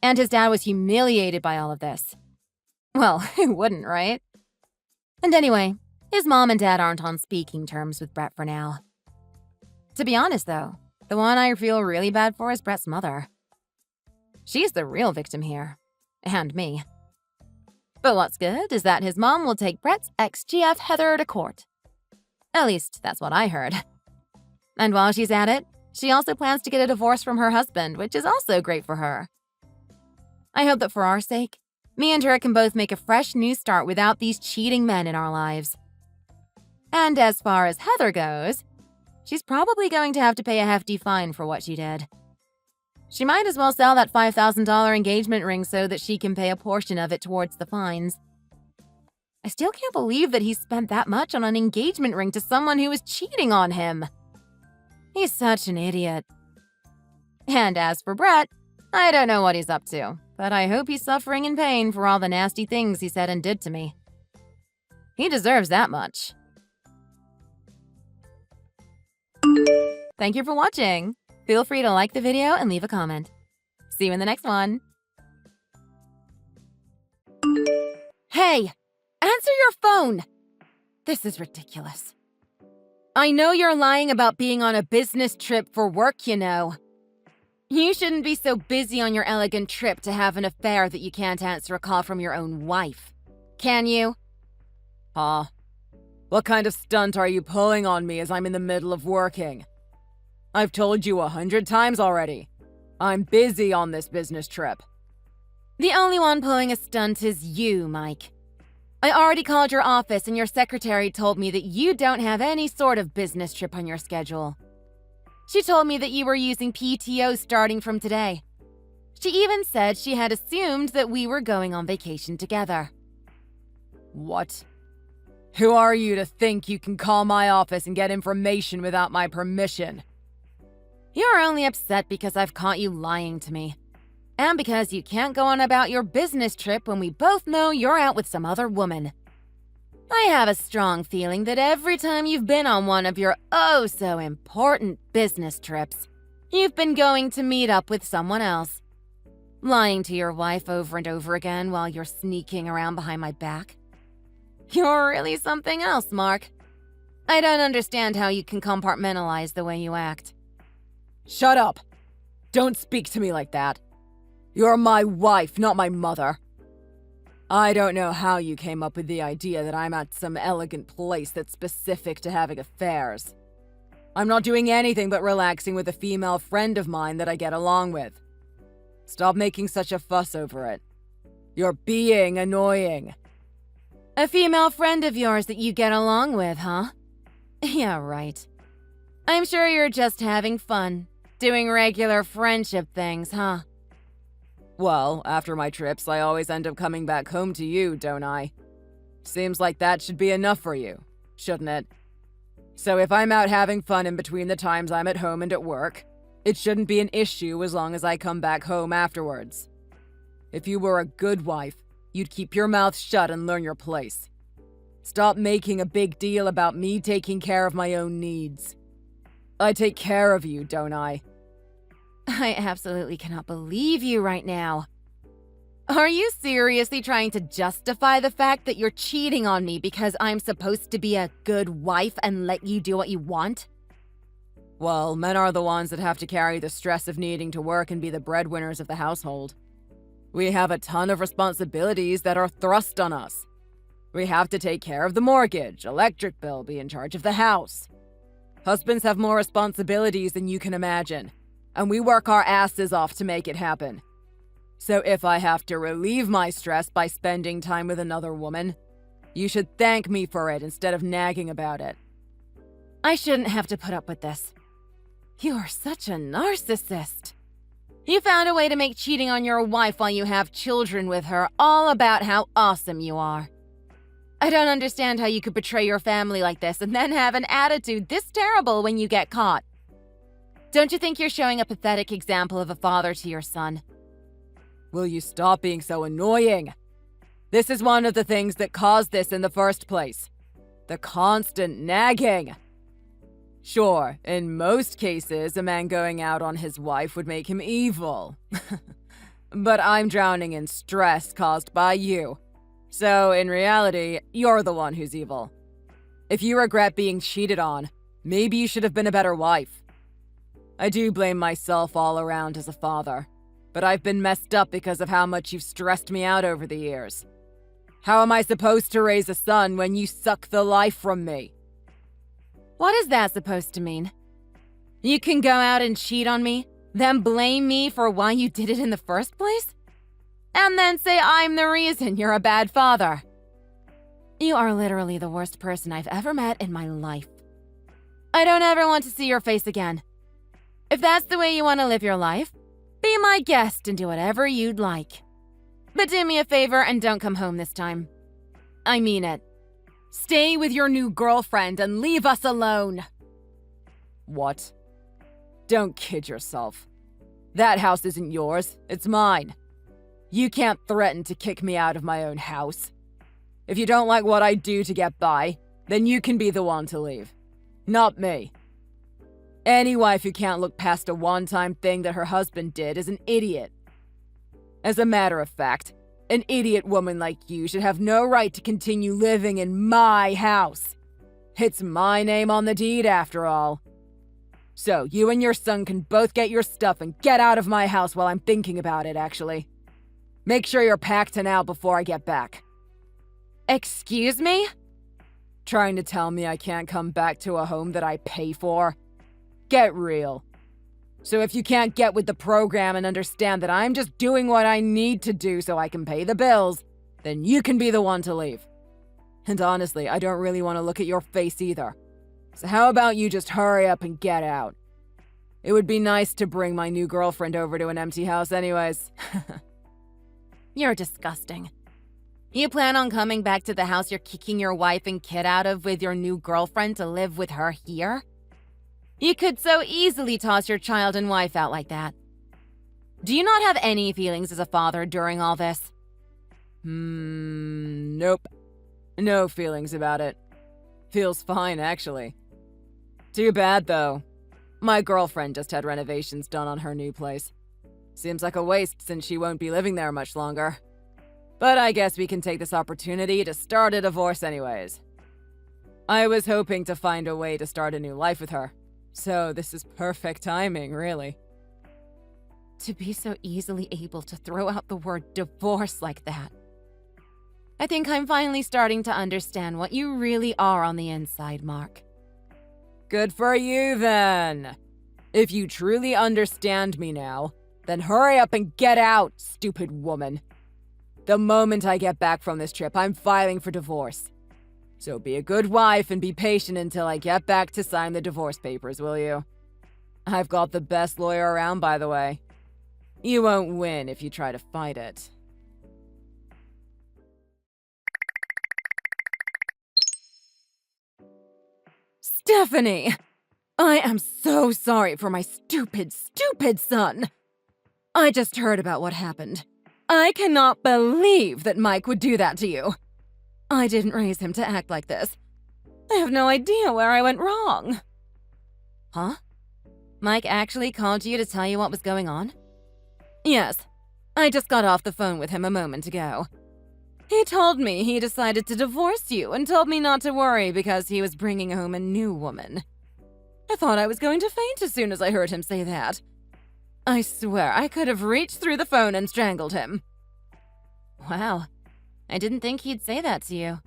And his dad was humiliated by all of this. Well, who wouldn't, right? And anyway, his mom and dad aren't on speaking terms with Brett for now. To be honest, though, the one I feel really bad for is Brett's mother. She's the real victim here. And me. But what's good is that his mom will take Brett's ex-GF Heather to court. At least, that's what I heard. And while she's at it, she also plans to get a divorce from her husband, which is also great for her. I hope that for our sake, me and her can both make a fresh new start without these cheating men in our lives. And as far as Heather goes, she's probably going to have to pay a hefty fine for what she did. She might as well sell that $5,000 engagement ring so that she can pay a portion of it towards the fines. I still can't believe that he spent that much on an engagement ring to someone who was cheating on him. He's such an idiot. And as for Brett, I don't know what he's up to, but I hope he's suffering in pain for all the nasty things he said and did to me. He deserves that much. Thank you for watching. Feel free to like the video and leave a comment. See you in the next one. Hey, answer your phone! This is ridiculous. I know you're lying about being on a business trip for work, you know. You shouldn't be so busy on your elegant trip to have an affair that you can't answer a call from your own wife. Can you? Huh? What kind of stunt are you pulling on me as I'm in the middle of working? I've told you 100 times already. I'm busy on this business trip. The only one pulling a stunt is you, Mike. I already called your office and your secretary told me that you don't have any sort of business trip on your schedule. She told me that you were using PTO starting from today. She even said she had assumed that we were going on vacation together. What? Who are you to think you can call my office and get information without my permission? You're only upset because I've caught you lying to me. And because you can't go on about your business trip when we both know you're out with some other woman. I have a strong feeling that every time you've been on one of your oh-so-important business trips, you've been going to meet up with someone else. Lying to your wife over and over again while you're sneaking around behind my back. You're really something else, Mark. I don't understand how you can compartmentalize the way you act. Shut up! Don't speak to me like that. You're my wife, not my mother. I don't know how you came up with the idea that I'm at some elegant place that's specific to having affairs. I'm not doing anything but relaxing with a female friend of mine that I get along with. Stop making such a fuss over it. You're being annoying. A female friend of yours that you get along with, huh? Yeah, right. I'm sure you're just having fun, doing regular friendship things, huh? Well, after my trips, I always end up coming back home to you, don't I? Seems like that should be enough for you, shouldn't it? So if I'm out having fun in between the times I'm at home and at work, it shouldn't be an issue as long as I come back home afterwards. If you were a good wife, you'd keep your mouth shut and learn your place. Stop making a big deal about me taking care of my own needs. I take care of you, don't I? I absolutely cannot believe you right now. Are you seriously trying to justify the fact that you're cheating on me because I'm supposed to be a good wife and let you do what you want? Well, men are the ones that have to carry the stress of needing to work and be the breadwinners of the household. We have a ton of responsibilities that are thrust on us. We have to take care of the mortgage, electric bill, be in charge of the house. Husbands have more responsibilities than you can imagine, and we work our asses off to make it happen. So if I have to relieve my stress by spending time with another woman, you should thank me for it instead of nagging about it. I shouldn't have to put up with this. You are such a narcissist. You found a way to make cheating on your wife while you have children with her all about how awesome you are. I don't understand how you could betray your family like this and then have an attitude this terrible when you get caught. Don't you think you're showing a pathetic example of a father to your son? Will you stop being so annoying? This is one of the things that caused this in the first place. The constant nagging. Sure, in most cases, a man going out on his wife would make him evil. But I'm drowning in stress caused by you. So, in reality, you're the one who's evil. If you regret being cheated on, maybe you should have been a better wife. I do blame myself all around as a father, but I've been messed up because of how much you've stressed me out over the years. How am I supposed to raise a son when you suck the life from me? What is that supposed to mean? You can go out and cheat on me, then blame me for why you did it in the first place? And then say I'm the reason you're a bad father. You are literally the worst person I've ever met in my life. I don't ever want to see your face again. If that's the way you want to live your life, be my guest and do whatever you'd like. But do me a favor and don't come home this time. I mean it. Stay with your new girlfriend and leave us alone. What? Don't kid yourself. That house isn't yours, it's mine. You can't threaten to kick me out of my own house. If you don't like what I do to get by, then you can be the one to leave. Not me. Any wife who can't look past a one-time thing that her husband did is an idiot. As a matter of fact, an idiot woman like you should have no right to continue living in my house. It's my name on the deed, after all. So, you and your son can both get your stuff and get out of my house while I'm thinking about it, actually. Make sure you're packed and out before I get back. Excuse me? Trying to tell me I can't come back to a home that I pay for? Get real. So if you can't get with the program and understand that I'm just doing what I need to do so I can pay the bills, then you can be the one to leave. And honestly, I don't really want to look at your face either. So how about you just hurry up and get out? It would be nice to bring my new girlfriend over to an empty house anyways. You're disgusting. You plan on coming back to the house you're kicking your wife and kid out of with your new girlfriend to live with her here? You could so easily toss your child and wife out like that. Do you not have any feelings as a father during all this? Nope. No feelings about it. Feels fine, actually. Too bad, though. My girlfriend just had renovations done on her new place. Seems like a waste since she won't be living there much longer. But I guess we can take this opportunity to start a divorce anyways. I was hoping to find a way to start a new life with her. So this is perfect timing, really. To be so easily able to throw out the word divorce like that. I think I'm finally starting to understand what you really are on the inside, Mark. Good for you, then. If you truly understand me now, then hurry up and get out, stupid woman. The moment I get back from this trip, I'm filing for divorce. So be a good wife and be patient until I get back to sign the divorce papers, will you? I've got the best lawyer around, by the way. You won't win if you try to fight it. Stephanie! I am so sorry for my stupid son. I just heard about what happened. I cannot believe that Mike would do that to you. I didn't raise him to act like this. I have no idea where I went wrong. Huh? Mike actually called you to tell you what was going on? Yes. I just got off the phone with him a moment ago. He told me he decided to divorce you and told me not to worry because he was bringing home a new woman. I thought I was going to faint as soon as I heard him say that. I swear I could have reached through the phone and strangled him. Wow. I didn't think he'd say that to you.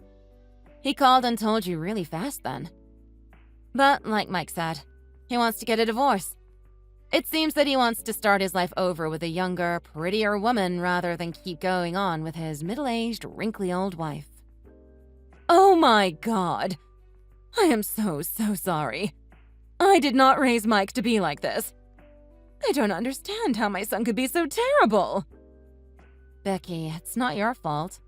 He called and told you really fast then. But like Mike said, he wants to get a divorce. It seems that he wants to start his life over with a younger, prettier woman rather than keep going on with his middle-aged, wrinkly old wife. Oh my God. I am so sorry. I did not raise Mike to be like this. I don't understand how my son could be so terrible. Becky, it's not your fault.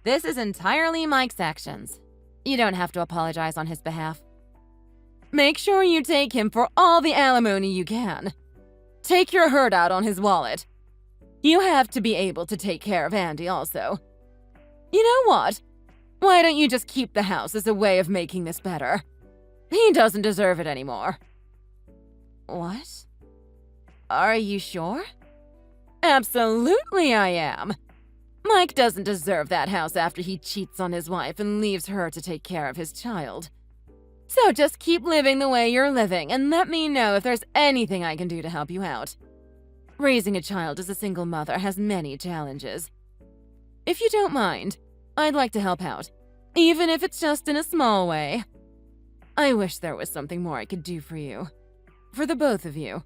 This is entirely Mike's actions. You don't have to apologize on his behalf. Make sure you take him for all the alimony you can. Take your hurt out on his wallet. You have to be able to take care of Andy also. You know what? Why don't you just keep the house as a way of making this better? He doesn't deserve it anymore. What? Are you sure? Absolutely I am. Mike doesn't deserve that house after he cheats on his wife and leaves her to take care of his child. So just keep living the way you're living and let me know if there's anything I can do to help you out. Raising a child as a single mother has many challenges. If you don't mind, I'd like to help out, even if it's just in a small way. I wish there was something more I could do for you. For the both of you.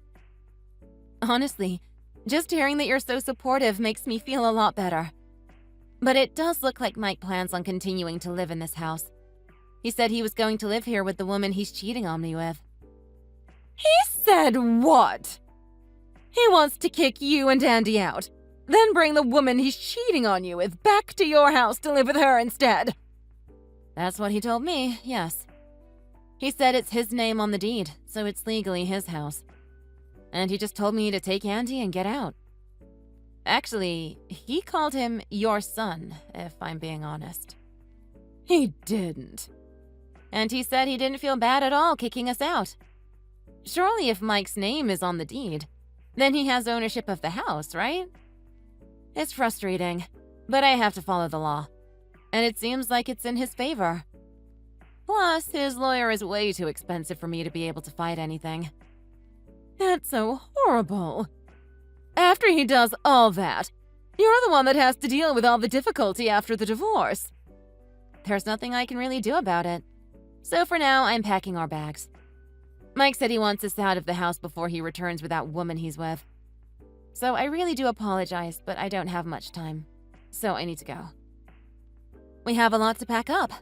Honestly, just hearing that you're so supportive makes me feel a lot better. But it does look like Mike plans on continuing to live in this house. He said he was going to live here with the woman he's cheating on me with. He said what? He wants to kick you and Andy out, then bring the woman he's cheating on you with back to your house to live with her instead. That's what he told me, yes. He said it's his name on the deed, so it's legally his house. And he just told me to take Andy and get out. Actually, he called him your son, if I'm being honest. He didn't. And he said he didn't feel bad at all kicking us out. Surely if Mike's name is on the deed, then he has ownership of the house, right? It's frustrating, but I have to follow the law. And it seems like it's in his favor. Plus, his lawyer is way too expensive for me to be able to fight anything. That's so horrible. After he does all that, you're the one that has to deal with all the difficulty after the divorce. There's nothing I can really do about it. So for now, I'm packing our bags. Mike said he wants us out of the house before he returns with that woman he's with. So I really do apologize, but I don't have much time. So I need to go. We have a lot to pack up,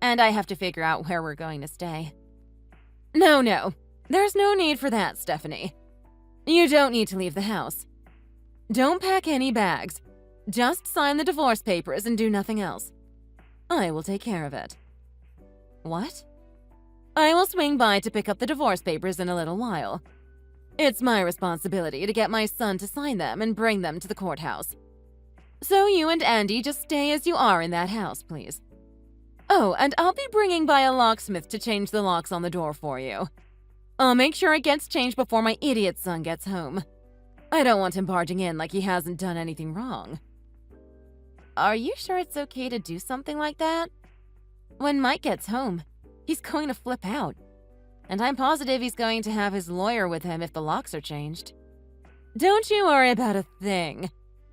and I have to figure out where we're going to stay. No. There's no need for that, Stephanie. You don't need to leave the house. Don't pack any bags. Just sign the divorce papers and do nothing else. I will take care of it. What? I will swing by to pick up the divorce papers in a little while. It's my responsibility to get my son to sign them and bring them to the courthouse. So you and Andy just stay as you are in that house, please. Oh, and I'll be bringing by a locksmith to change the locks on the door for you. I'll make sure it gets changed before my idiot son gets home. I don't want him barging in like he hasn't done anything wrong. Are you sure it's okay to do something like that? When Mike gets home, he's going to flip out. And I'm positive he's going to have his lawyer with him if the locks are changed. Don't you worry about a thing.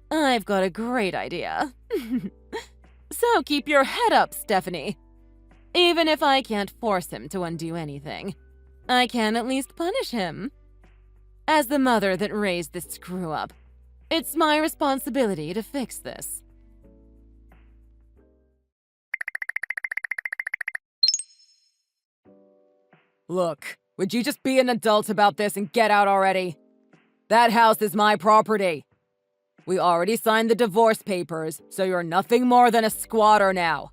I've got a great idea. So keep your head up, Stephanie. Even if I can't force him to undo anything, I can at least punish him. As the mother that raised this screw-up, it's my responsibility to fix this. Look, would you just be an adult about this and get out already? That house is my property. We already signed the divorce papers, so you're nothing more than a squatter now.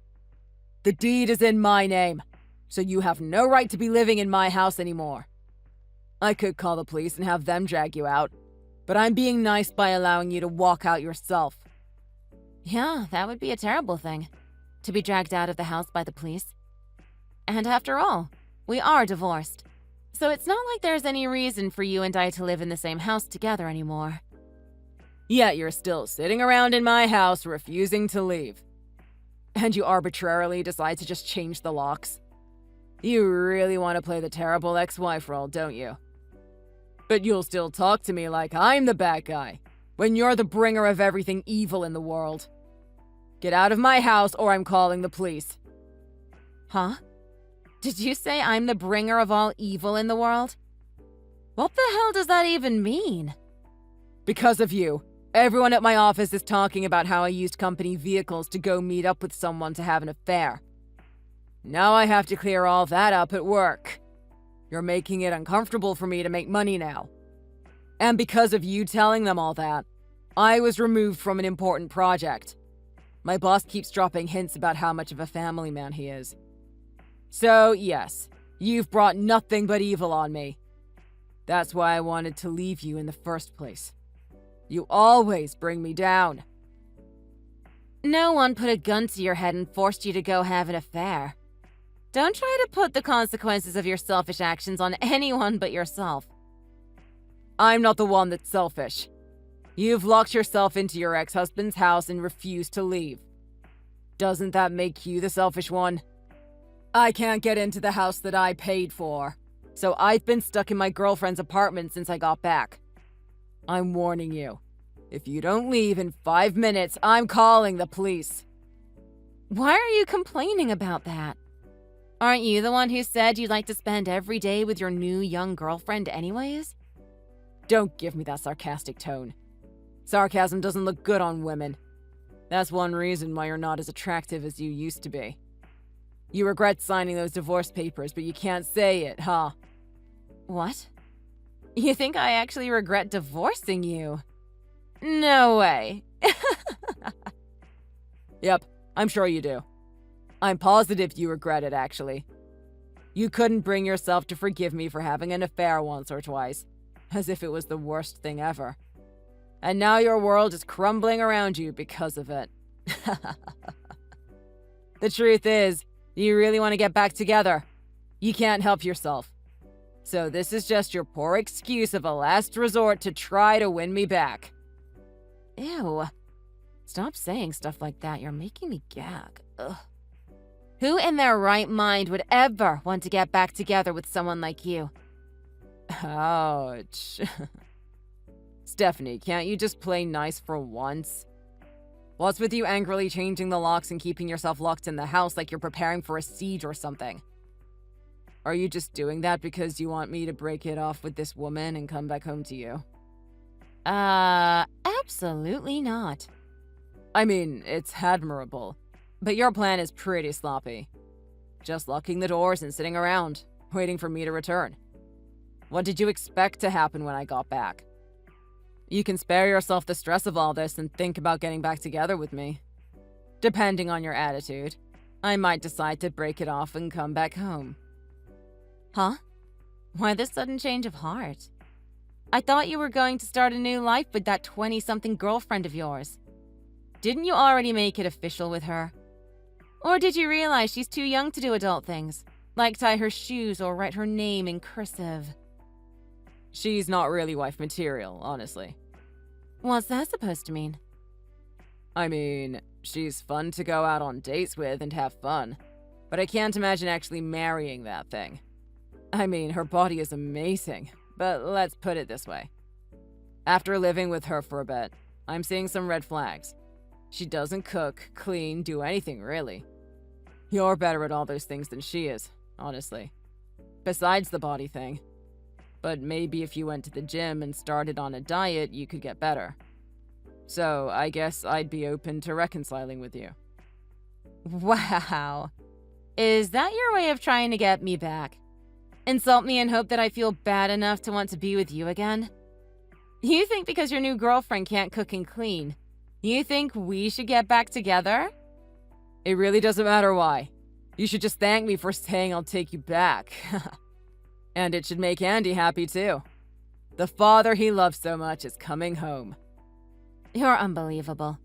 The deed is in my name, so you have no right to be living in my house anymore. I could call the police and have them drag you out, but I'm being nice by allowing you to walk out yourself. Yeah, that would be a terrible thing, to be dragged out of the house by the police. And after all, we are divorced, so it's not like there's any reason for you and I to live in the same house together anymore. Yet you're still sitting around in my house refusing to leave. And you arbitrarily decide to just change the locks. You really want to play the terrible ex-wife role, don't you? But you'll still talk to me like I'm the bad guy, when you're the bringer of everything evil in the world. Get out of my house or I'm calling the police. Huh? Did you say I'm the bringer of all evil in the world? What the hell does that even mean? Because of you. Everyone at my office is talking about how I used company vehicles to go meet up with someone to have an affair. Now I have to clear all that up at work. You're making it uncomfortable for me to make money now. And because of you telling them all that, I was removed from an important project. My boss keeps dropping hints about how much of a family man he is. So, yes, you've brought nothing but evil on me. That's why I wanted to leave you in the first place. You always bring me down. No one put a gun to your head and forced you to go have an affair. Don't try to put the consequences of your selfish actions on anyone but yourself. I'm not the one that's selfish. You've locked yourself into your ex-husband's house and refused to leave. Doesn't that make you the selfish one? I can't get into the house that I paid for, so I've been stuck in my girlfriend's apartment since I got back. I'm warning you. If you don't leave in 5 minutes, I'm calling the police. Why are you complaining about that? Aren't you the one who said you'd like to spend every day with your new young girlfriend anyways? Don't give me that sarcastic tone. Sarcasm doesn't look good on women. That's one reason why you're not as attractive as you used to be. You regret signing those divorce papers, but you can't say it, huh? What? You think I actually regret divorcing you? No way. Yep, I'm sure you do. I'm positive you regret it, actually. You couldn't bring yourself to forgive me for having an affair once or twice, as if it was the worst thing ever. And now your world is crumbling around you because of it. The truth is, you really want to get back together. You can't help yourself. So this is just your poor excuse of a last resort to try to win me back. Ew. Stop saying stuff like that. You're making me gag. Ugh. Who in their right mind would ever want to get back together with someone like you? Ouch. Stephanie, can't you just play nice for once? What's with you angrily changing the locks and keeping yourself locked in the house like you're preparing for a siege or something? Are you just doing that because you want me to break it off with this woman and come back home to you? Absolutely not. I mean, it's admirable, but your plan is pretty sloppy. Just locking the doors and sitting around, waiting for me to return. What did you expect to happen when I got back? You can spare yourself the stress of all this and think about getting back together with me. Depending on your attitude, I might decide to break it off and come back home. Huh? Why this sudden change of heart? I thought you were going to start a new life with that 20-something girlfriend of yours. Didn't you already make it official with her? Or did you realize she's too young to do adult things, like tie her shoes or write her name in cursive? She's not really wife material, honestly. What's that supposed to mean? I mean, she's fun to go out on dates with and have fun, but I can't imagine actually marrying that thing. I mean, her body is amazing, but let's put it this way. After living with her for a bit, I'm seeing some red flags. She doesn't cook, clean, do anything really. You're better at all those things than she is, honestly. Besides the body thing. But maybe if you went to the gym and started on a diet, you could get better. So I guess I'd be open to reconciling with you. Wow. Is that your way of trying to get me back? Insult me and hope that I feel bad enough to want to be with you again? You think because your new girlfriend can't cook and clean, you think we should get back together? It really doesn't matter why. You should just thank me for saying I'll take you back. And it should make Andy happy too. The father he loves so much is coming home. You're unbelievable.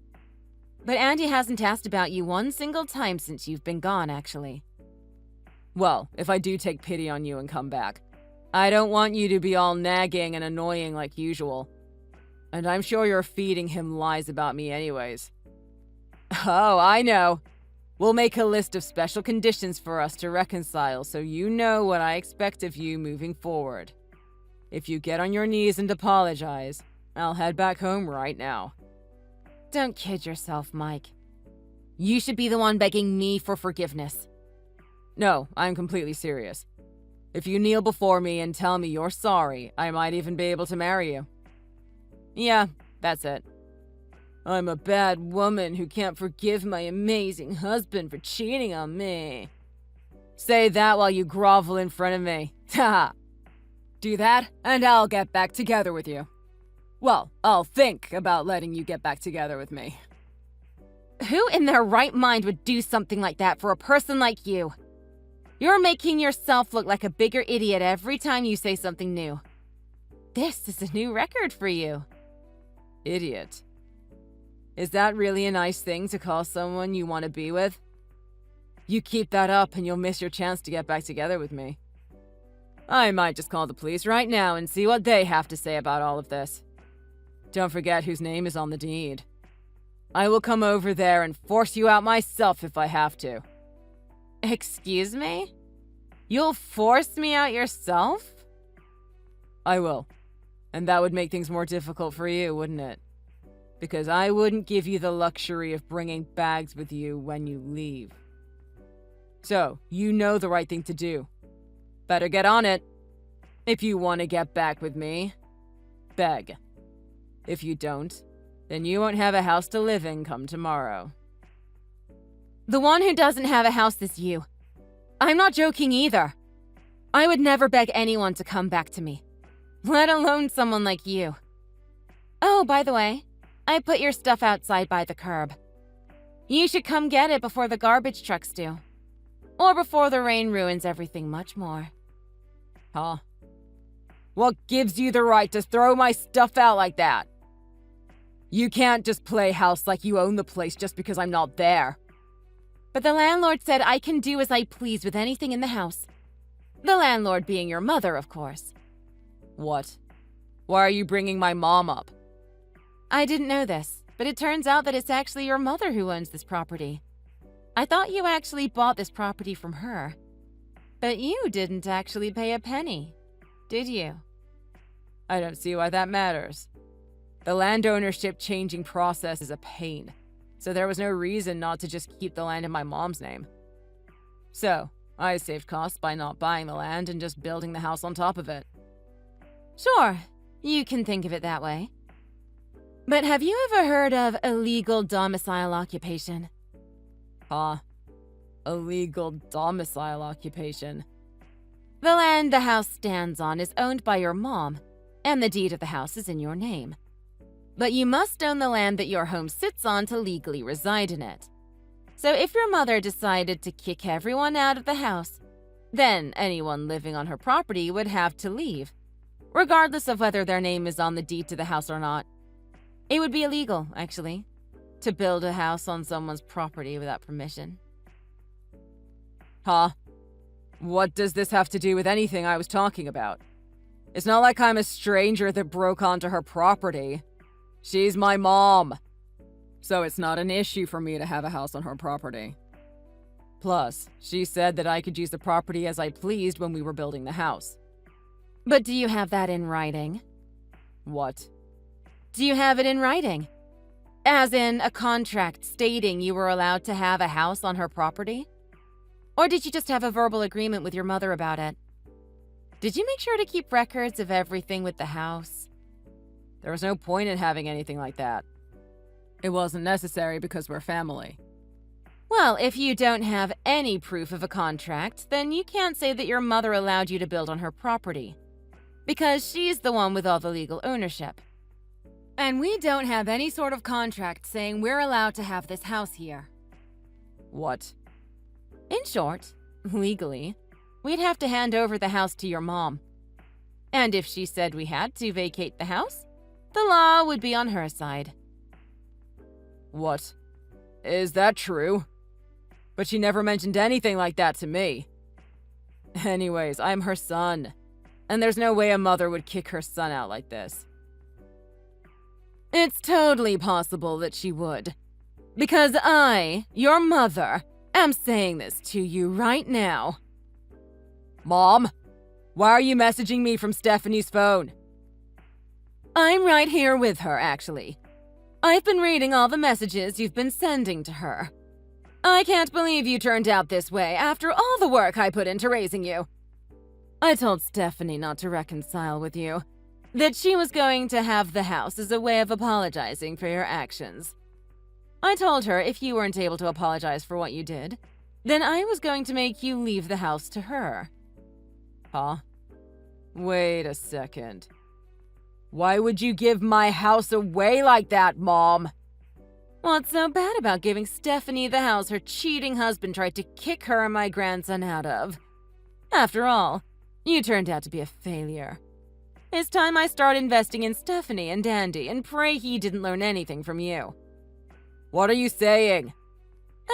But Andy hasn't asked about you one single time since you've been gone, actually. Well, if I do take pity on you and come back, I don't want you to be all nagging and annoying like usual. And I'm sure you're feeding him lies about me anyways. Oh, I know. We'll make a list of special conditions for us to reconcile so you know what I expect of you moving forward. If you get on your knees and apologize, I'll head back home right now. Don't kid yourself, Mike. You should be the one begging me for forgiveness. No, I'm completely serious. If you kneel before me and tell me you're sorry, I might even be able to marry you. Yeah, that's it. I'm a bad woman who can't forgive my amazing husband for cheating on me. Say that while you grovel in front of me. Haha. Do that, and I'll get back together with you. Well, I'll think about letting you get back together with me. Who in their right mind would do something like that for a person like you? You're making yourself look like a bigger idiot every time you say something new. This is a new record for you. Idiot. Is that really a nice thing to call someone you want to be with? You keep that up and you'll miss your chance to get back together with me. I might just call the police right now and see what they have to say about all of this. Don't forget whose name is on the deed. I will come over there and force you out myself if I have to. Excuse me? You'll force me out yourself? I will. And that would make things more difficult for you, wouldn't it? Because I wouldn't give you the luxury of bringing bags with you when you leave. So, you know the right thing to do. Better get on it. If you want to get back with me, beg. If you don't, then you won't have a house to live in come tomorrow. The one who doesn't have a house is you. I'm not joking either. I would never beg anyone to come back to me, let alone someone like you. Oh, by the way, I put your stuff outside by the curb. You should come get it before the garbage trucks do. Or before the rain ruins everything much more. Huh? What gives you the right to throw my stuff out like that? You can't just play house like you own the place just because I'm not there. But the landlord said I can do as I please with anything in the house. The landlord being your mother, of course. What? Why are you bringing my mom up? I didn't know this, but it turns out that it's actually your mother who owns this property. I thought you actually bought this property from her. But you didn't actually pay a penny, did you? I don't see why that matters. The land ownership changing process is a pain, so there was no reason not to just keep the land in my mom's name. So, I saved costs by not buying the land and just building the house on top of it. Sure, you can think of it that way. But have you ever heard of illegal domicile occupation? Huh? Illegal domicile occupation. The land the house stands on is owned by your mom, and the deed of the house is in your name. But you must own the land that your home sits on to legally reside in it. So if your mother decided to kick everyone out of the house, then anyone living on her property would have to leave, regardless of whether their name is on the deed to the house or not. It would be illegal, actually, to build a house on someone's property without permission. Huh? What does this have to do with anything I was talking about? It's not like I'm a stranger that broke onto her property. She's my mom. So it's not an issue for me to have a house on her property. Plus, she said that I could use the property as I pleased when we were building the house. But do you have that in writing? What? Do you have it in writing? As in a contract stating you were allowed to have a house on her property? Or did you just have a verbal agreement with your mother about it? Did you make sure to keep records of everything with the house? There was no point in having anything like that. It wasn't necessary because we're family. Well, if you don't have any proof of a contract, then you can't say that your mother allowed you to build on her property, because she's the one with all the legal ownership. And we don't have any sort of contract saying we're allowed to have this house here. What? In short, legally, we'd have to hand over the house to your mom. And if she said we had to vacate the house, the law would be on her side. What? Is that true? But she never mentioned anything like that to me. Anyways, I'm her son, and there's no way a mother would kick her son out like this. It's totally possible that she would. Because I, your mother, am saying this to you right now. Mom, why are you messaging me from Stephanie's phone? I'm right here with her, actually. I've been reading all the messages you've been sending to her. I can't believe you turned out this way after all the work I put into raising you. I told Stephanie not to reconcile with you, that she was going to have the house as a way of apologizing for your actions. I told her if you weren't able to apologize for what you did, then I was going to make you leave the house to her. Huh? Wait a second. Why would you give my house away like that, Mom? What's so bad about giving Stephanie the house her cheating husband tried to kick her and my grandson out of? After all, you turned out to be a failure. It's time I start investing in Stephanie and Dandy and pray he didn't learn anything from you. What are you saying?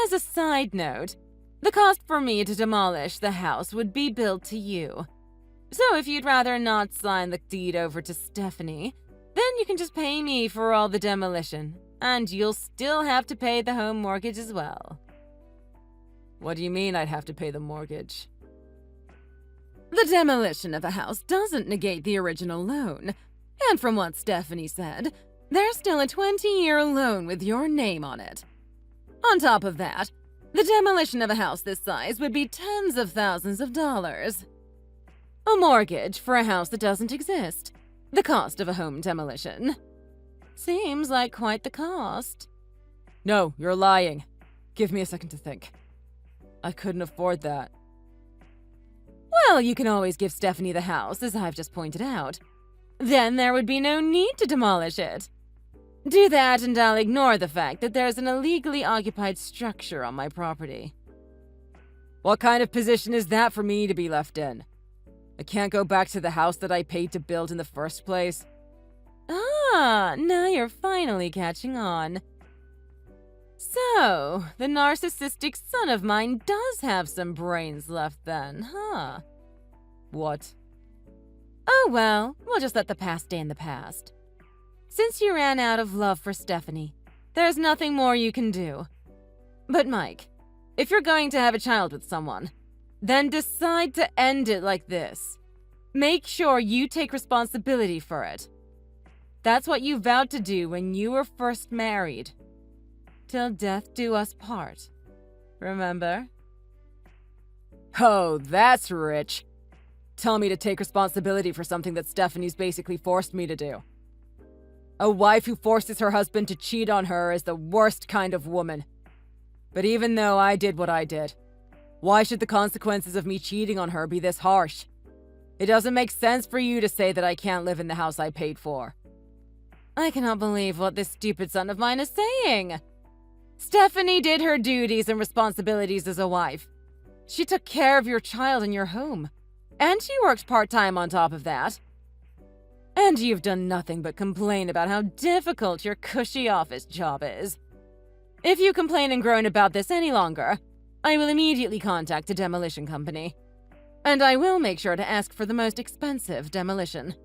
As a side note, the cost for me to demolish the house would be billed to you. So if you'd rather not sign the deed over to Stephanie, then you can just pay me for all the demolition, and you'll still have to pay the home mortgage as well. What do you mean I'd have to pay the mortgage? The demolition of a house doesn't negate the original loan, and from what Stephanie said, there's still a 20-year loan with your name on it. On top of that, the demolition of a house this size would be tens of thousands of dollars. A mortgage for a house that doesn't exist. The cost of a home demolition. Seems like quite the cost. No, you're lying. Give me a second to think. I couldn't afford that. Well, you can always give Stephanie the house, as I've just pointed out. Then there would be no need to demolish it. Do that and I'll ignore the fact that there's an illegally occupied structure on my property. What kind of position is that for me to be left in? I can't go back to the house that I paid to build in the first place. Ah, now you're finally catching on. So, the narcissistic son of mine does have some brains left then, huh? What? Oh well, we'll just let the past stay in the past. Since you ran out of love for Stephanie, there's nothing more you can do. But Mike, if you're going to have a child with someone, then decide to end it like this. Make sure you take responsibility for it. That's what you vowed to do when you were first married. Till death do us part. Remember? Oh, that's rich. Tell me to take responsibility for something that Stephanie's basically forced me to do. A wife who forces her husband to cheat on her is the worst kind of woman. But even though I did what I did, why should the consequences of me cheating on her be this harsh? It doesn't make sense for you to say that I can't live in the house I paid for. I cannot believe what this stupid son of mine is saying. Stephanie did her duties and responsibilities as a wife. She took care of your child and your home. And she works part-time on top of that. And you've done nothing but complain about how difficult your cushy office job is. If you complain and groan about this any longer, I will immediately contact a demolition company. And I will make sure to ask for the most expensive demolition.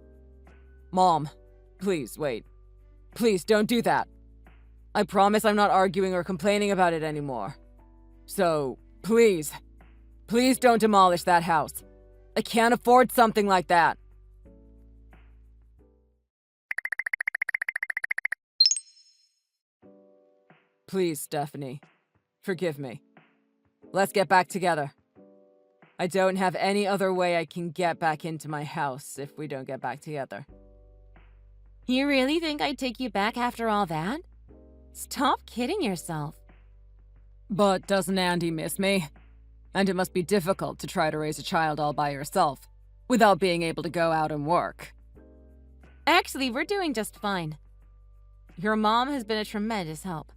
Mom, please wait. Please don't do that. I promise I'm not arguing or complaining about it anymore. So, please don't demolish that house. I can't afford something like that. Please, Stephanie. Forgive me. Let's get back together. I don't have any other way I can get back into my house if we don't get back together. You really think I'd take you back after all that? Stop kidding yourself. But doesn't Andy miss me? And it must be difficult to try to raise a child all by yourself, without being able to go out and work. Actually, we're doing just fine. Your mom has been a tremendous help.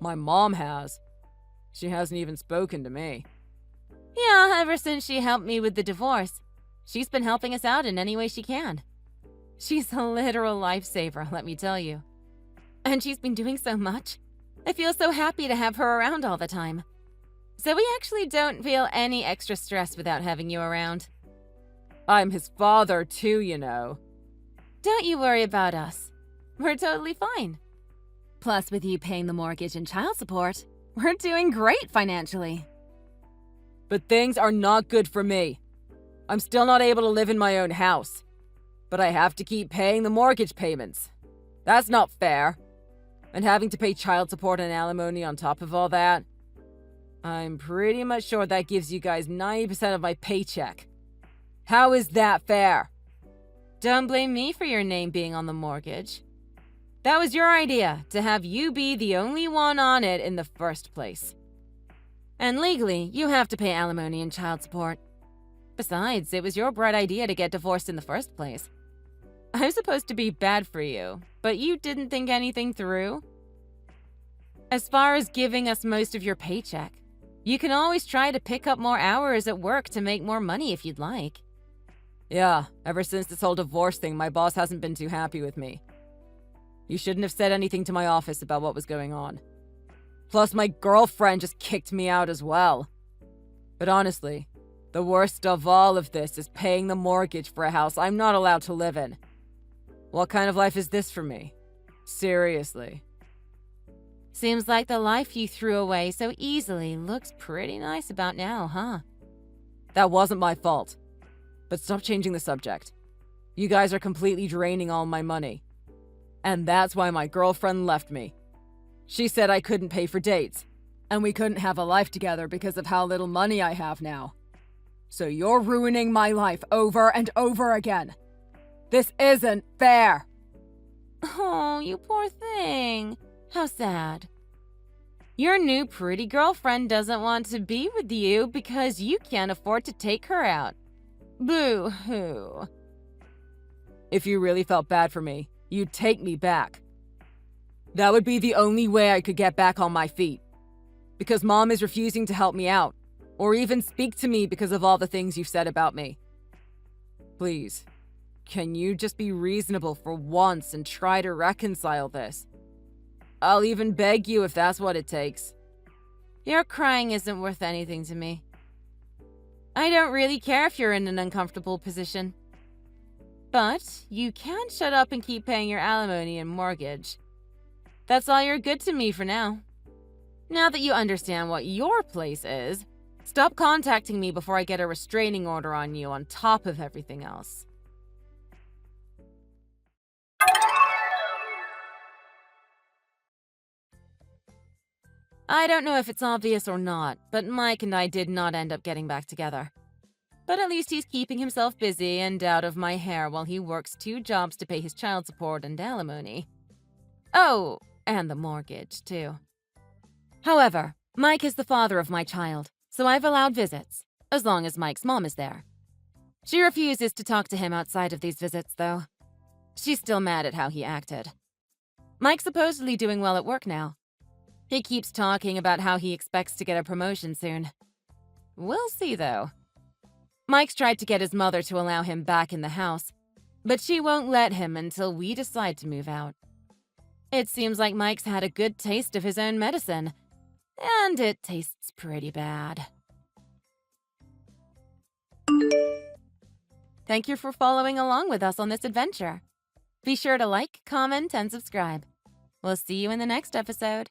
My mom has. She hasn't even spoken to me. Yeah, ever since she helped me with the divorce. She's been helping us out in any way she can. She's a literal lifesaver, let me tell you. And she's been doing so much. I feel so happy to have her around all the time. So we actually don't feel any extra stress without having you around. I'm his father too, you know. Don't you worry about us. We're totally fine. Plus, with you paying the mortgage and child support, we're doing great financially. But things are not good for me. I'm still not able to live in my own house. But I have to keep paying the mortgage payments. That's not fair. And having to pay child support and alimony on top of all that. I'm pretty much sure that gives you guys 90% of my paycheck. How is that fair? Don't blame me for your name being on the mortgage. That was your idea, to have you be the only one on it in the first place. And legally, you have to pay alimony and child support. Besides, it was your bright idea to get divorced in the first place. I'm supposed to be bad for you, but you didn't think anything through? As far as giving us most of your paycheck, you can always try to pick up more hours at work to make more money if you'd like. Yeah, ever since this whole divorce thing, my boss hasn't been too happy with me. You shouldn't have said anything to my office about what was going on. Plus, my girlfriend just kicked me out as well. But honestly, the worst of all of this is paying the mortgage for a house I'm not allowed to live in. What kind of life is this for me? Seriously. Seems like the life you threw away so easily looks pretty nice about now, huh? That wasn't my fault. But stop changing the subject. You guys are completely draining all my money. And that's why my girlfriend left me. She said I couldn't pay for dates, and we couldn't have a life together because of how little money I have now. So you're ruining my life over and over again. This isn't fair. Oh, you poor thing. How sad. Your new pretty girlfriend doesn't want to be with you because you can't afford to take her out. Boo-hoo. If you really felt bad for me, you'd take me back. That would be the only way I could get back on my feet. Because Mom is refusing to help me out, or even speak to me because of all the things you've said about me. Please, can you just be reasonable for once and try to reconcile this? I'll even beg you if that's what it takes. Your crying isn't worth anything to me. I don't really care if you're in an uncomfortable position. But you can shut up and keep paying your alimony and mortgage. That's all you're good to me for now. Now that you understand what your place is, Stop contacting me before I get a restraining order on you on top of everything else. I don't know if it's obvious or not, but Mike and I did not end up getting back together. But at least he's keeping himself busy and out of my hair while he works 2 jobs to pay his child support and alimony. Oh, and the mortgage, too. However, Mike is the father of my child, so I've allowed visits, as long as Mike's mom is there. She refuses to talk to him outside of these visits, though. She's still mad at how he acted. Mike's supposedly doing well at work now. He keeps talking about how he expects to get a promotion soon. We'll see, though. Mike's tried to get his mother to allow him back in the house, but she won't let him until we decide to move out. It seems like Mike's had a good taste of his own medicine, and it tastes pretty bad. Thank you for following along with us on this adventure. Be sure to like, comment, and subscribe. We'll see you in the next episode.